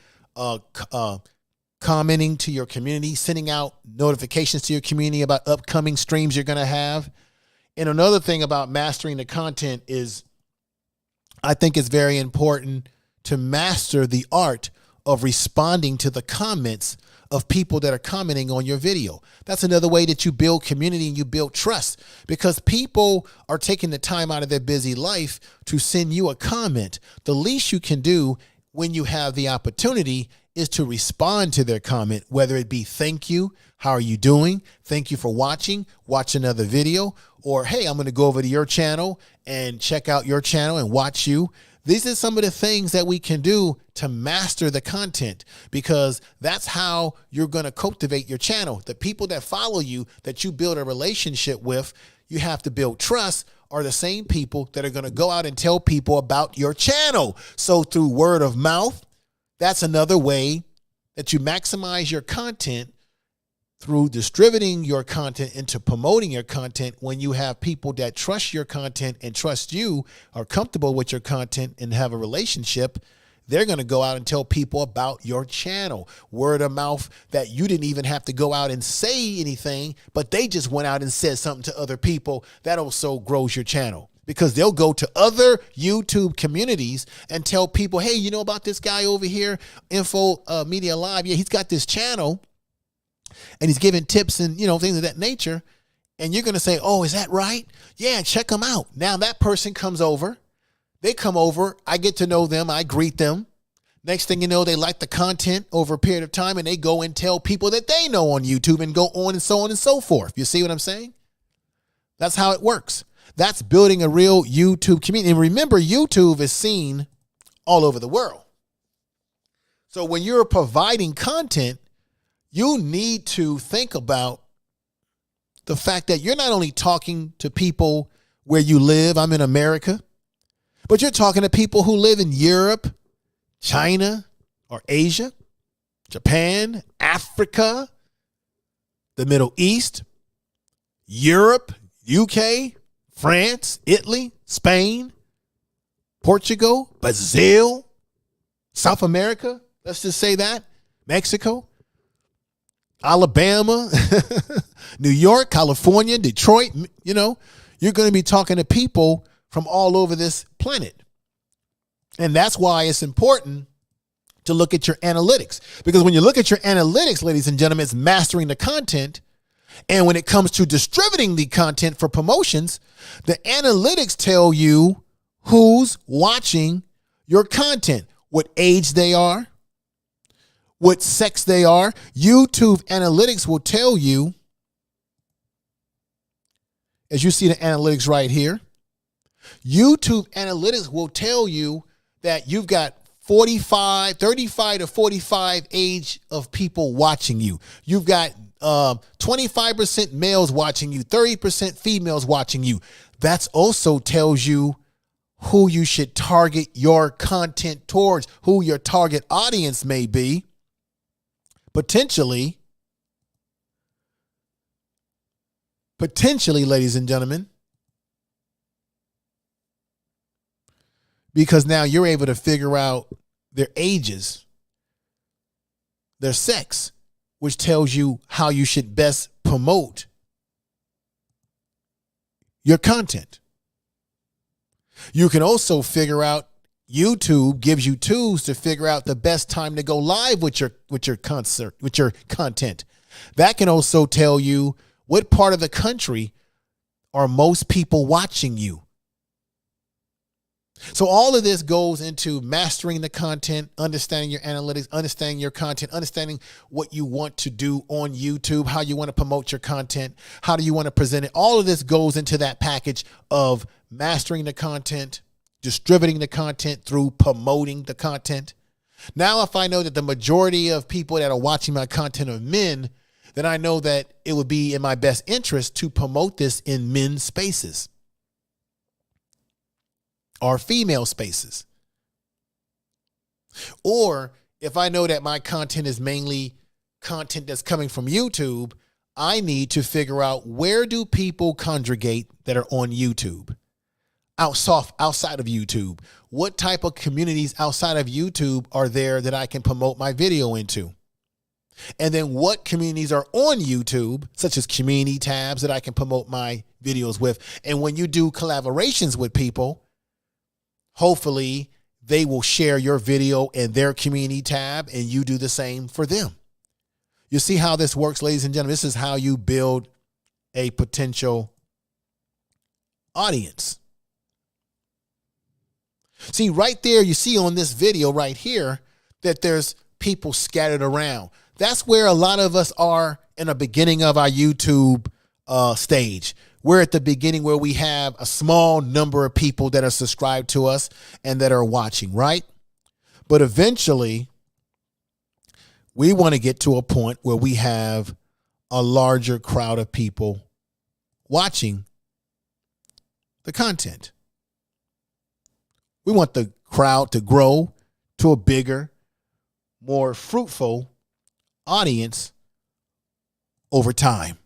commenting to your community, sending out notifications to your community about upcoming streams you're going to have? And another thing about mastering the content is, I think it's very important to master the art of responding to the comments of people that are commenting on your video. That's another way that you build community and you build trust, because people are taking the time out of their busy life to send you a comment. The least you can do when you have the opportunity is to respond to their comment, whether it be thank you, how are you doing, thank you for watching, watch another video, or hey, I'm going to go over to your channel and check out your channel and watch you. These are some of the things that we can do to master the content, because that's how you're going to cultivate your channel. The people that follow you, that you build a relationship with, you have to build trust, are the same people that are going to go out and tell people about your channel. So through word of mouth, that's another way that you maximize your content, through distributing your content into promoting your content. When you have people that trust your content and trust you, are comfortable with your content and have a relationship, they're going to go out and tell people about your channel. Word of mouth, that you didn't even have to go out and say anything, but they just went out and said something to other people. That also grows your channel, because they'll go to other YouTube communities and tell people, hey, you know about this guy over here, INFOR Media Live? Yeah, he's got this channel and he's giving tips and, things of that nature. And you're going to say, oh, is that right? Yeah, check him out. Now that person comes over. They come over. I get to know them. I greet them. Next thing you know, they like the content over a period of time, and they go and tell people that they know on YouTube, and go on and so forth. You see what I'm saying? That's how it works. That's building a real YouTube community. And remember, YouTube is seen all over the world. So when you're providing content, you need to think about the fact that you're not only talking to people where you live. I'm in America, but you're talking to people who live in Europe, China, or Asia, Japan, Africa, the Middle East, Europe, UK, France, Italy, Spain, Portugal, Brazil, South America. Let's just say that. Mexico, Alabama, New York, California, Detroit. You're going to be talking to people from all over this planet. And that's why it's important to look at your analytics, because when you look at your analytics, ladies and gentlemen, it's mastering the content. And when it comes to distributing the content for promotions, the analytics tell you who's watching your content, what age they are, what sex they are. YouTube analytics will tell you, as you see the analytics right here, YouTube analytics will tell you that you've got 35 to 45 age of people watching you. You've got 25% males watching you, 30% females watching you. That's also tells you who you should target your content towards, who your target audience may be. Potentially, ladies and gentlemen, because now you're able to figure out their ages, their sex, which tells you how you should best promote your content. You can also figure out, YouTube gives you tools to figure out the best time to go live with your content. That can also tell you what part of the country are most people watching you. So all of this goes into mastering the content, understanding your analytics, understanding your content, understanding what you want to do on YouTube, how you want to promote your content, how do you want to present it. All of this goes into that package of mastering the content, distributing the content through promoting the content. Now, if I know that the majority of people that are watching my content are men, then I know that it would be in my best interest to promote this in men's spaces or female spaces. Or if I know that my content is mainly content that's coming from YouTube, I need to figure out, where do people congregate that are on YouTube? Outside of YouTube, what type of communities outside of YouTube are there that I can promote my video into? And then what communities are on YouTube, such as community tabs that I can promote my videos with? And when you do collaborations with people, hopefully they will share your video in their community tab and you do the same for them. You see how this works, ladies and gentlemen? This is how you build a potential audience. See, right there, you see on this video right here that there's people scattered around. That's where a lot of us are in the beginning of our YouTube stage. We're at the beginning where we have a small number of people that are subscribed to us and that are watching, right? But eventually, we want to get to a point where we have a larger crowd of people watching the content. We want the crowd to grow to a bigger, more fruitful audience over time.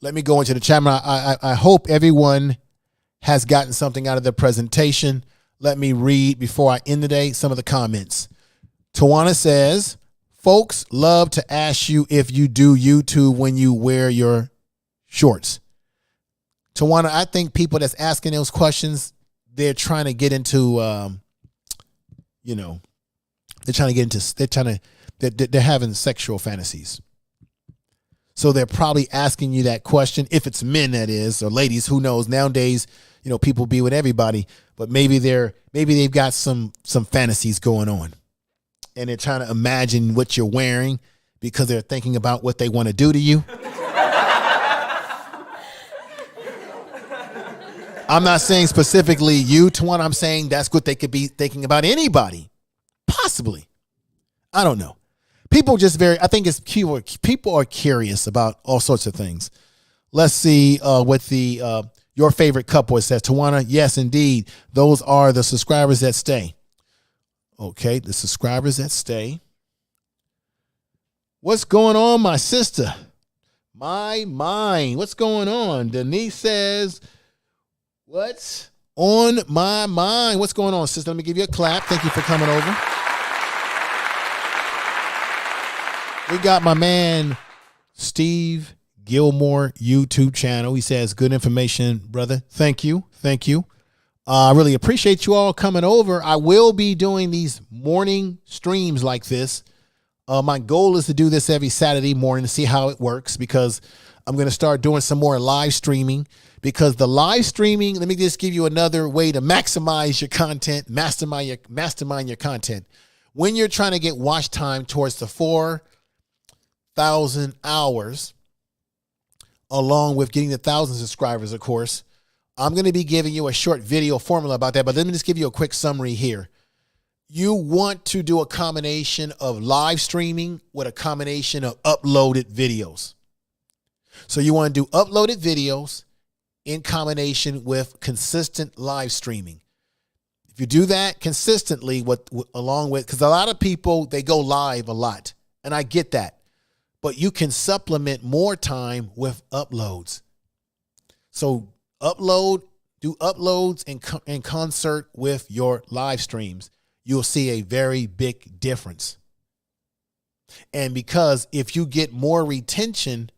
Let me go into the chat. I hope everyone has gotten something out of the presentation. Let me read, before I end the day, some of the comments. Tawana says, folks love to ask you if you do YouTube when you wear your shorts. Tawana, I think people that's asking those questions, they're trying to get into, they're having sexual fantasies. So they're probably asking you that question. If it's men, that is, or ladies, who knows? Nowadays, people be with everybody, but maybe they've got some fantasies going on, and they're trying to imagine what you're wearing because they're thinking about what they want to do to you. I'm not saying specifically you, Tawana. I'm saying that's what they could be thinking about anybody. Possibly. I don't know. People just I think it's people are curious about all sorts of things. Let's see what your favorite couple says. Tawana, yes, indeed. Those are the subscribers that stay. Okay, the subscribers that stay. What's going on, my sister? My mind. What's going on? Denise says, what's on my mind? What's going on, sister? Let me give you a clap. Thank you for coming over. We got my man, Steve Gilmore YouTube channel. He says, good information, brother. Thank you. Thank you. I really appreciate you all coming over. I will be doing these morning streams like this. My goal is to do this every Saturday morning to see how it works, because I'm going to start doing some more live streaming, because the live streaming, let me just give you another way to maximize your content, mastermind your content. When you're trying to get watch time towards the 4,000 hours, along with getting the 1,000 subscribers, of course, I'm going to be giving you a short video formula about that. But let me just give you a quick summary here. you want to do a combination of live streaming with a combination of uploaded videos. So you want to do uploaded videos in combination with consistent live streaming. If you do that consistently along with, because a lot of people, they go live a lot, and I get that, but you can supplement more time with uploads. So do uploads in concert with your live streams. You'll see a very big difference. And because if you get more retention,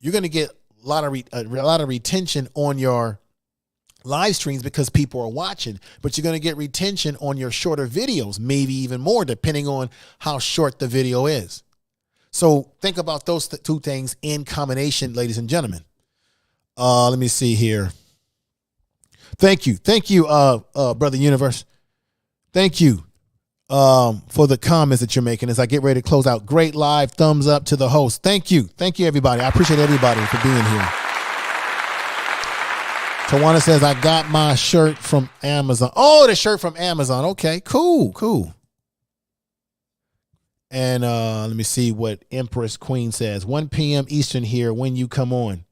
you're going to get a lot of retention on your live streams because people are watching, but you're going to get retention on your shorter videos, maybe even more, depending on how short the video is. So think about those two things in combination, ladies and gentlemen. Let me see here. Thank you, Brother Universe. Thank you for the comments that you're making as I get ready to close out. Great live, thumbs up to the host. Thank you, everybody. I appreciate everybody for being here. Tawana says, I got my shirt from Amazon. Oh, the shirt from Amazon. Okay, cool. And let me see what Empress Queen says. 1 p.m. Eastern here when you come on.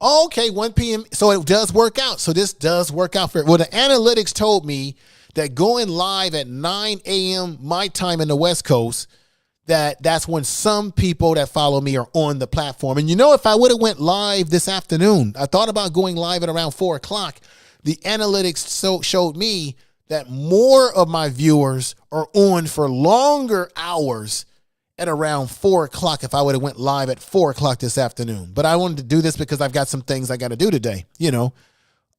Okay, 1 p.m. So it does work out. So this does work out for, well, the analytics told me that going live at 9 a.m. my time in the West Coast, that's when some people that follow me are on the platform. And if I would have went live this afternoon, I thought about going live at around 4 o'clock. The analytics showed me that more of my viewers are on for longer hours at around 4 o'clock if I would have went live at 4 o'clock this afternoon. But I wanted to do this because I've got some things I got to do today,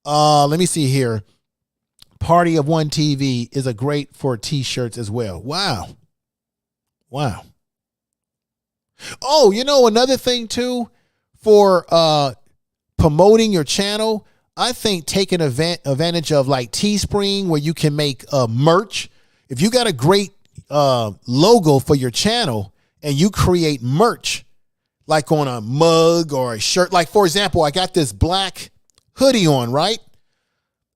Let me see here. Party of One TV is a great for t-shirts as well. Wow. Oh, another thing too for promoting your channel, I think taking advantage of like Teespring where you can make merch. If you got a great logo for your channel and you create merch like on a mug or a shirt, like for example, I got this black hoodie on, right?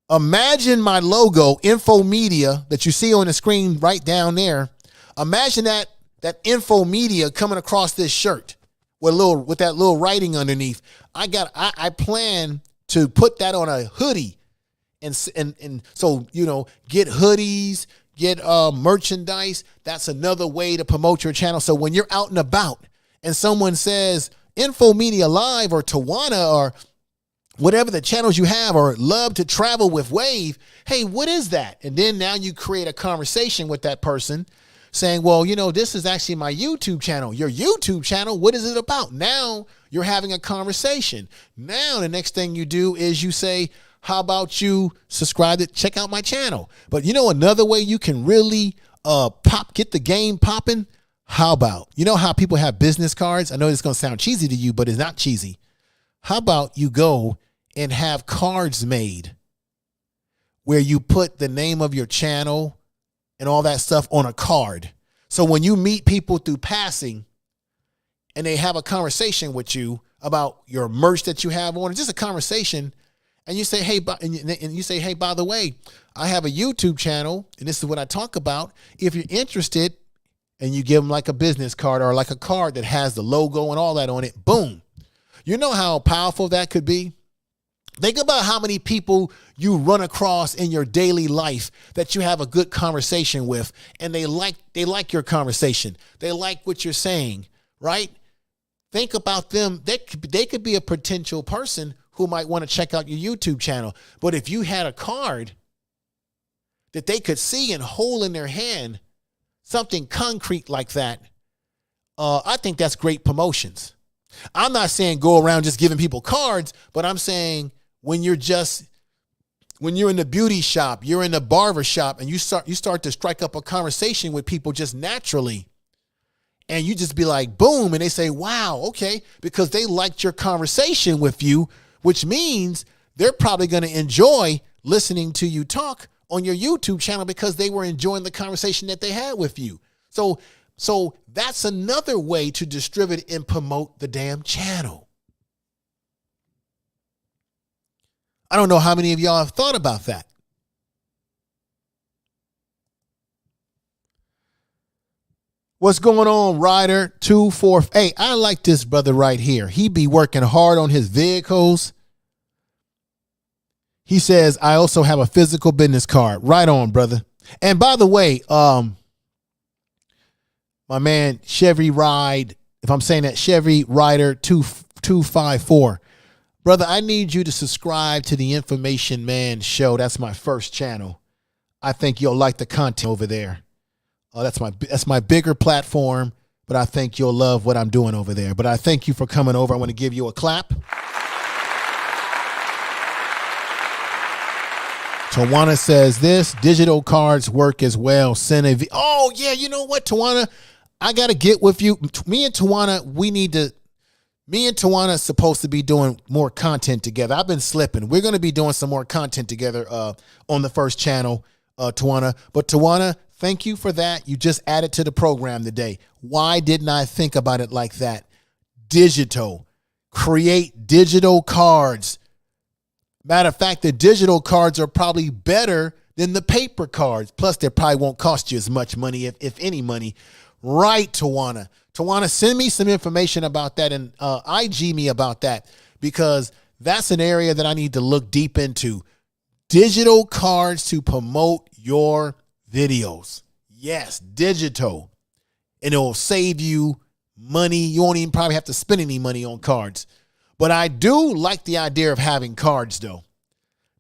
Imagine my logo, Info Media, that you see on the screen right down there. Imagine that Info Media coming across this shirt with that little writing underneath. I plan to put that on a hoodie and so get hoodies, get merchandise. That's another way to promote your channel. So when you're out and about and someone says Info Media Live or Tawana or whatever the channels you have or love to travel with Wave, hey, what is that? And then now you create a conversation with that person saying, well, this is actually my YouTube channel. Your YouTube channel, what is it about? Now you're having a conversation. Now the next thing you do is you say, how about you subscribe to check out my channel? But another way you can really get the game popping? How about, how people have business cards? I know it's going to sound cheesy to you, but it's not cheesy. How about you go and have cards made where you put the name of your channel and all that stuff on a card. So when you meet people through passing and they have a conversation with you about your merch that you have on, just a conversation, and you say, hey, by the way, I have a YouTube channel and this is what I talk about. If you're interested, and you give them like a business card or like a card that has the logo and all that on it, boom. You know how powerful that could be? Think about how many people you run across in your daily life that you have a good conversation with, and they like your conversation. They like what you're saying, right? Think about them. They could be a potential person who might want to check out your YouTube channel. But if you had a card that they could see and hold in their hand, something concrete like that, I think that's great promotions. I'm not saying go around just giving people cards, but I'm saying when you're in the beauty shop, you're in the barber shop, and you start to strike up a conversation with people just naturally, and you just be like, boom, and they say, wow, okay, because they liked your conversation with you, which means they're probably going to enjoy listening to you talk on your YouTube channel because they were enjoying the conversation that they had with you. So that's another way to distribute and promote the damn channel. I don't know how many of y'all have thought about that. What's going on, Rider 24? Hey, I like this brother right here. He be working hard on his vehicles. He says, I also have a physical business card. Right on, brother. And by the way, my man Chevy Ride, if I'm saying that, Chevy Rider 254. Brother, I need you to subscribe to the Information Man Show. That's my first channel. I think you'll like the content over there. That's my bigger platform, but I think you'll love what I'm doing over there. But I thank you for coming over. I want to give you a clap. Tawana says this, digital cards work as well. Send a oh yeah, you know what, Tawana? I gotta get with you. Me and Tawana is supposed to be doing more content together. I've been slipping. We're gonna be doing some more content together on the first channel, Tawana. But Tawana, thank you for that. You just added to the program today. Why didn't I think about it like that? Digital. Create digital cards. Matter of fact, the digital cards are probably better than the paper cards. Plus, they probably won't cost you as much money, if any money. Right, Tawana. Tawana, send me some information about that and IG me about that, because that's an area that I need to look deep into. Digital cards to promote your videos. Yes, digital. And it will save you money. You won't even probably have to spend any money on cards. But I do like the idea of having cards, though,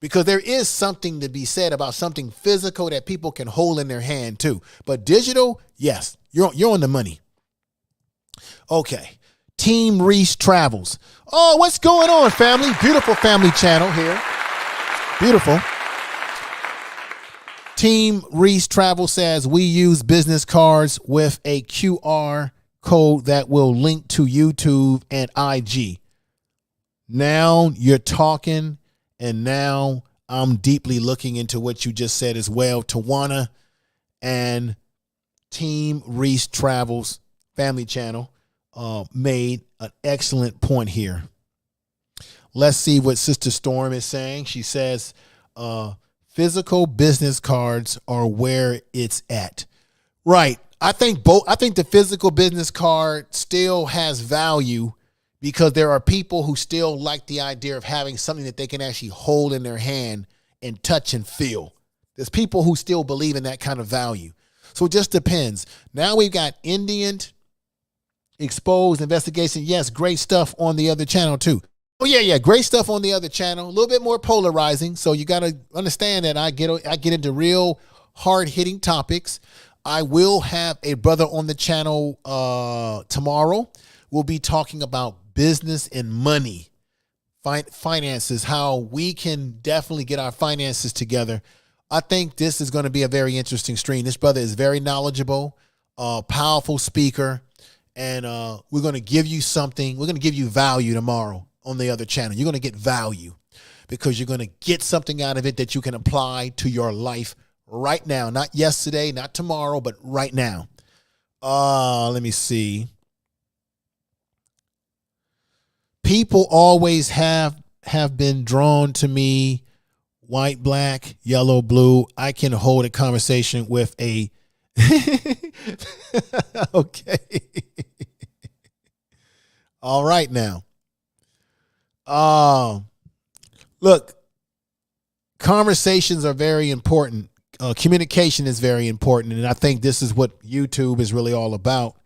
because there is something to be said about something physical that people can hold in their hand, too. But digital, yes, you're on the money. Okay. Team Reese Travels. Oh, what's going on, family? Beautiful family channel here. Beautiful. Team Reese Travel says we use business cards with a QR code that will link to YouTube and IG. Now you're talking, and now I'm deeply looking into what you just said as well. Tawana and Team Reese Travels family channel made an excellent point here. Let's see what Sister Storm is saying. She says, physical business cards are where it's at. Right. I think the physical business card still has value, because there are people who still like the idea of having something that they can actually hold in their hand and touch and feel. There's people who still believe in that kind of value. So it just depends. Now we've got Indian Exposed Investigation. Yes, great stuff on the other channel too. Oh yeah, great stuff on the other channel. A little bit more polarizing. So you got to understand that I get into real hard-hitting topics. I will have a brother on the channel tomorrow. We'll be talking about business and money, finances, how we can definitely get our finances together. I think this is going to be a very interesting stream. This brother is very knowledgeable, powerful speaker, and we're going to give you something. We're going to give you value tomorrow on the other channel. You're going to get value because you're going to get something out of it that you can apply to your life right now. Not yesterday, not tomorrow, but right now. Let me see. People always have been drawn to me, white, black, yellow, blue. I can hold a conversation with a okay. All right now. Look, conversations are very important. Communication is very important, and I think this is what YouTube is really all about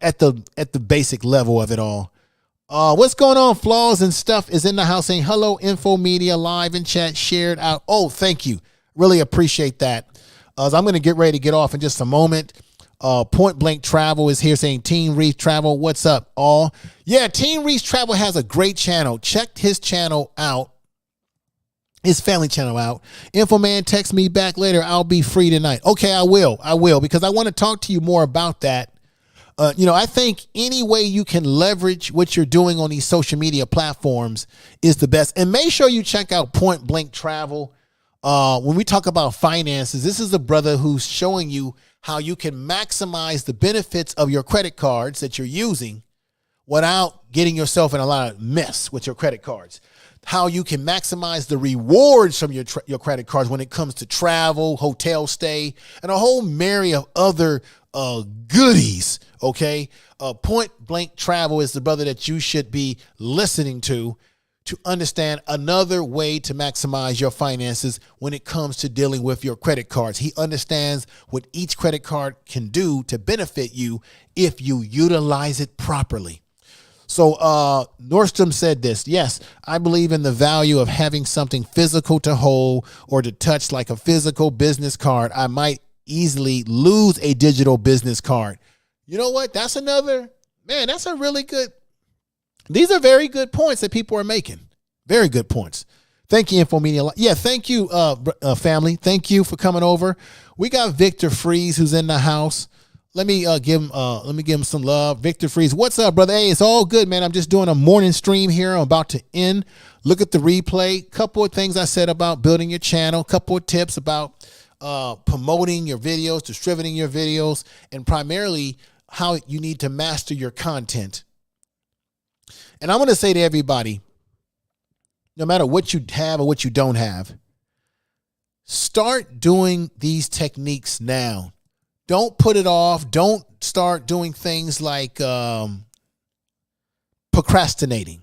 at the basic level of it all. What's going on? Flaws and Stuff is in the house saying hello, Info Media, live in chat, shared out. Oh, thank you. Really appreciate that. I'm going to get ready to get off in just a moment. Point Blank Travel is here saying Team Reese Travel. What's up, all? Yeah, Team Reese Travel has a great channel. Check his channel out. His family channel out. Infoman, text me back later. I'll be free tonight. Okay, I will, because I want to talk to you more about that. I think any way you can leverage what you're doing on these social media platforms is the best. And make sure you check out Point Blank Travel. When we talk about finances, this is a brother who's showing you how you can maximize the benefits of your credit cards that you're using without getting yourself in a lot of mess with your credit cards. How you can maximize the rewards from your credit cards when it comes to travel, hotel stay, and a whole myriad of other goodies. Okay. Point Blank Travel is the brother that you should be listening to understand another way to maximize your finances when it comes to dealing with your credit cards. He understands what each credit card can do to benefit you if you utilize it properly. So Nordstrom said this: yes, I believe in the value of having something physical to hold or to touch, like a physical business card. I might easily lose a digital business card. You know what? That's another, man, that's a really good, these are very good points that people are making. Very good points. Thank you, Info Media. Yeah, thank you, family. Thank you for coming over. We got Victor Freeze who's in the house. Let me give him some love. Victor Freeze, what's up, brother? Hey, it's all good, man. I'm just doing a morning stream here. I'm about to end. Look at the replay. Couple of things I said about building your channel. Couple of tips about promoting your videos, distributing your videos, and primarily how you need to master your content. And I'm going to say to everybody, no matter what you have or what you don't have, start doing these techniques now. Don't put it off. Don't start doing things like procrastinating.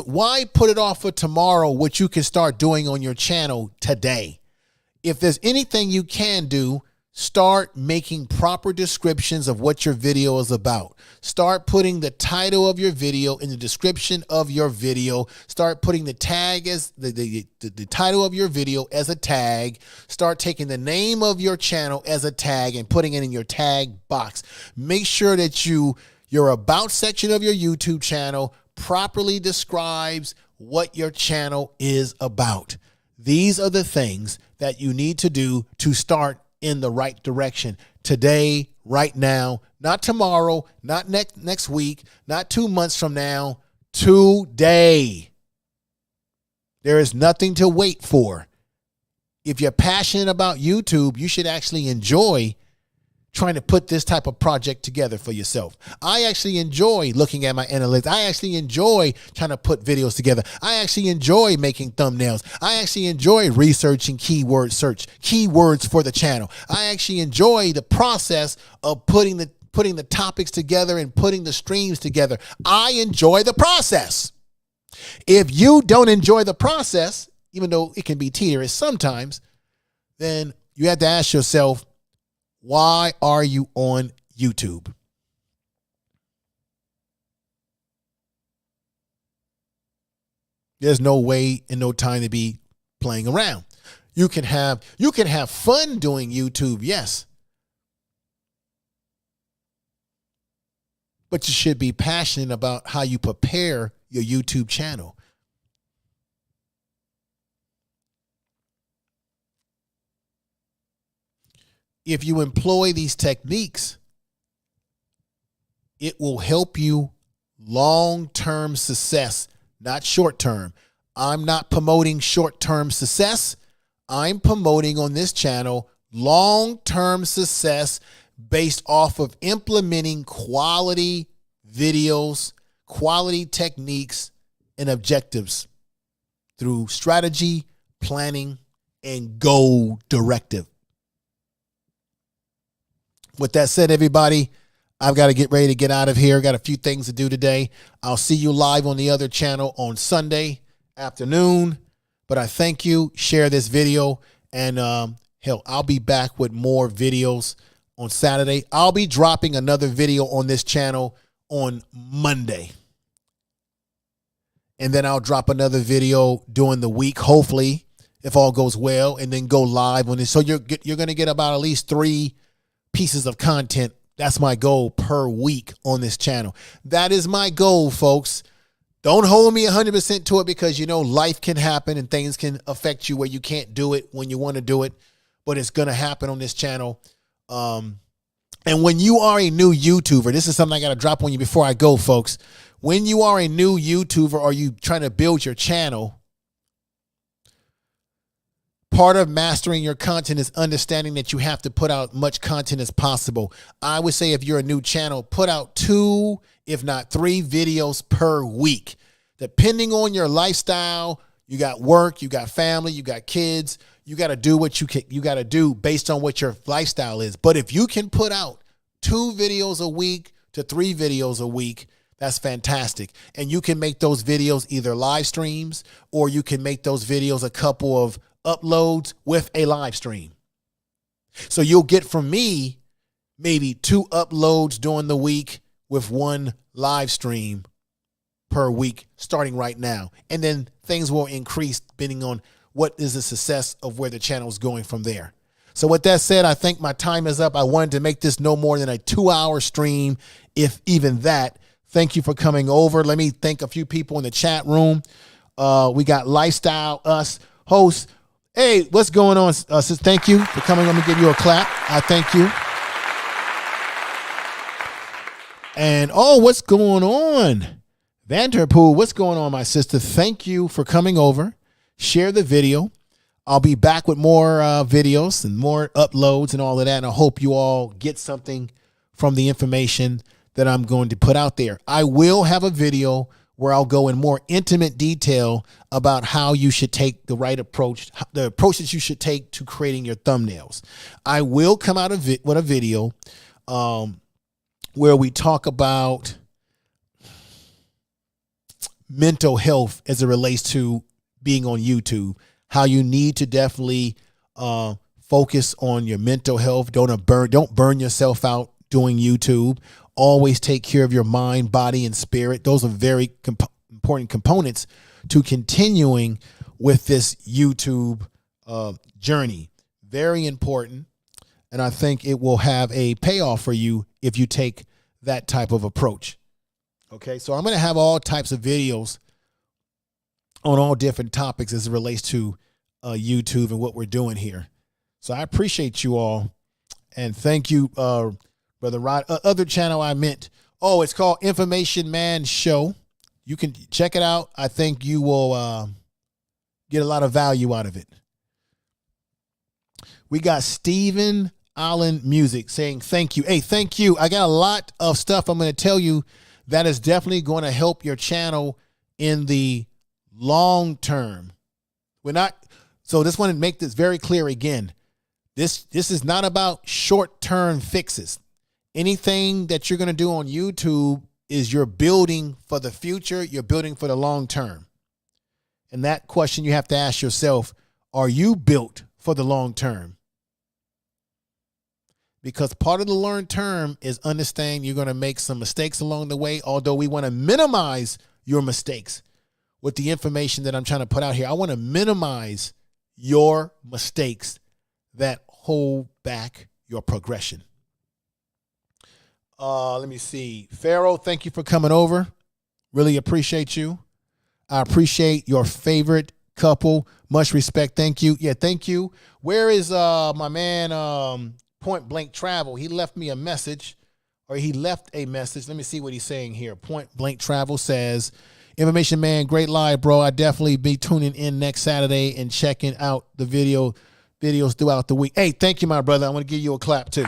Why put it off for tomorrow, what you can start doing on your channel today? If there's anything you can do, start making proper descriptions of what your video is about. Start putting the title of your video in the description of your video. Start putting the tag as the title of your video as a tag. Start taking the name of your channel as a tag and putting it in your tag box. Make sure that your about section of your YouTube channel properly describes what your channel is about. These are the things that you need to do to start in the right direction today, right now, not tomorrow, not next week, not 2 months from now, today. There is nothing to wait for. If you're passionate about YouTube, you should actually enjoy trying to put this type of project together for yourself. I actually enjoy looking at my analytics. I actually enjoy trying to put videos together. I actually enjoy making thumbnails. I actually enjoy researching keywords for the channel. I actually enjoy the process of putting the topics together and putting the streams together. I enjoy the process. If you don't enjoy the process, even though it can be tedious sometimes, then you have to ask yourself, why are you on YouTube? There's no way and no time to be playing around. You can have fun doing YouTube, yes. But you should be passionate about how you prepare your YouTube channel. If you employ these techniques, it will help you long-term success, not short-term. I'm not promoting short-term success. I'm promoting on this channel long-term success based off of implementing quality videos, quality techniques, and objectives through strategy, planning, and goal directive. With that said, everybody, I've got to get ready to get out of here. Got a few things to do today. I'll see you live on the other channel on Sunday afternoon. But I thank you. Share this video. And hell, I'll be back with more videos on Saturday. I'll be dropping another video on this channel on Monday. And then I'll drop another video during the week, hopefully, if all goes well, and then go live on this. So you're going to get about at least 3 pieces of content. That's my goal per week on this channel. That is my goal, folks. Don't hold me 100% to it, because, you know, life can happen and things can affect you where you can't do it when you want to do it, but it's going to happen on this channel. And when you are a new YouTuber, this is something I got to drop on you before I go, folks. When you are a new YouTuber or you trying to build your channel, part of mastering your content is understanding that you have to put out much content as possible. I would say if you're a new channel, put out 2, if not 3 videos per week. Depending on your lifestyle, you got work, you got family, you got kids, You got to do what you got to do based on what your lifestyle is. But if you can put out 2 videos a week to 3 videos a week, that's fantastic. And you can make those videos either live streams, or you can make those videos a couple of uploads with a live stream. So you'll get from me maybe 2 uploads during the week with 1 live stream per week starting right now. And then things will increase depending on what is the success of where the channel is going from there. So with that said, I think my time is up. I wanted to make this no more than a 2-hour stream, if even that. Thank you for coming over. Let me thank a few people in the chat room. We got Lifestyle Us host. Hey, what's going on, sis? Thank you for coming. Let me give you a clap. I thank you. And, oh, what's going on? Vanderpool, what's going on, my sister? Thank you for coming over. Share the video. I'll be back with more videos and more uploads and all of that. And I hope you all get something from the information that I'm going to put out there. I will have a video where I'll go in more intimate detail about how you should take the right approach, the approaches you should take to creating your thumbnails. I will come out with a video where we talk about mental health as it relates to being on YouTube, how you need to definitely focus on your mental health. Don't burn yourself out doing YouTube. Always take care of your mind, body, and spirit. Those are very important components to continuing with this YouTube journey. Very important. And I think it will have a payoff for you if you take that type of approach. Okay, so I'm going to have all types of videos on all different topics as it relates to YouTube and what we're doing here. So I appreciate you all. And thank you, Brother Rod. Other channel I meant, it's called Information Man Show. You can check it out. I think you will get a lot of value out of it. We got Stephen Allen Music saying thank you. Hey, thank you. I got a lot of stuff I'm going to tell you that is definitely going to help your channel in the long term. So just want to make this very clear again. This is not about short-term fixes. Anything that you're going to do on YouTube is you're building for the future. You're building for the long term. And that question you have to ask yourself, are you built for the long term? Because part of the long term is understanding you're going to make some mistakes along the way, although we want to minimize your mistakes with the information that I'm trying to put out here. I want to minimize your mistakes that hold back your progression. Let me see. Pharaoh, thank you for coming over. Really appreciate you. I appreciate your favorite couple. Much respect. Thank you. Yeah, thank you. Where is my man Point Blank Travel? He left me a message, or he left a message. Let me see what he's saying here. Point Blank Travel says, Information Man, great live, bro. I definitely be tuning in next Saturday and checking out the videos throughout the week. Hey, thank you, my brother. I want to give you a clap too.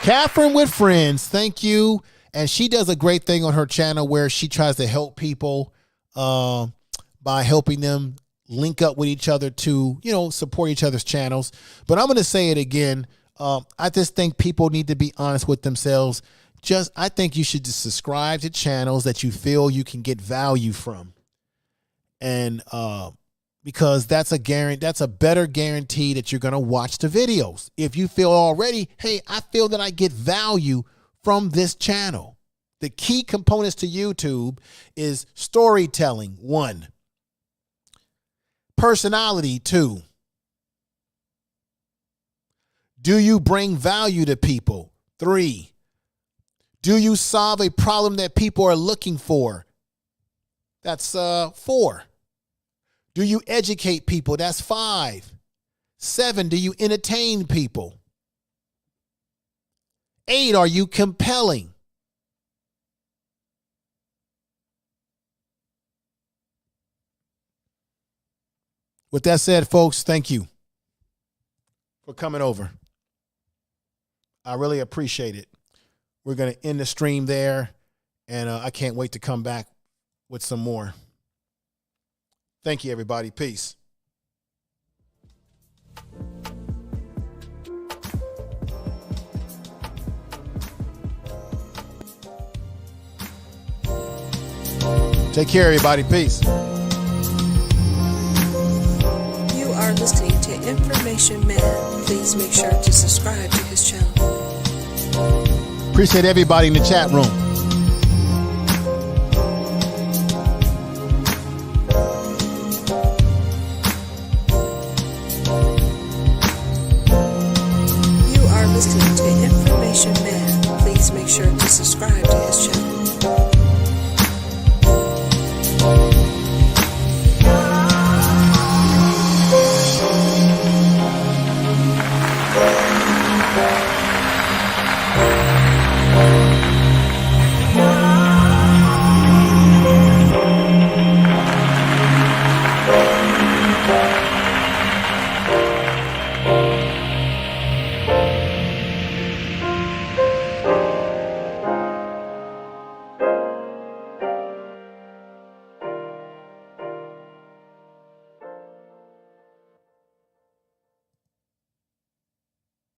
Catherine with Friends, thank you. And she does a great thing on her channel where she tries to help people by helping them link up with each other to, support each other's channels. But I'm going to say it again. I just think people need to be honest with themselves. I think you should just subscribe to channels that you feel you can get value from. And because that's a better guarantee that you're going to watch the videos. If you feel already, hey, I feel that I get value from this channel. The key components to YouTube is storytelling, 1. Personality, 2. Do you bring value to people? 3. Do you solve a problem that people are looking for? That's 4. Do you educate people? That's 5. 7, do you entertain people? 8, are you compelling? With that said, folks, thank you for coming over. I really appreciate it. We're going to end the stream there, and I can't wait to come back with some more. Thank you, everybody. Peace. Take care, everybody. Peace. You are listening to Information Man. Please make sure to subscribe to his channel. Appreciate everybody in the chat room. You are listening to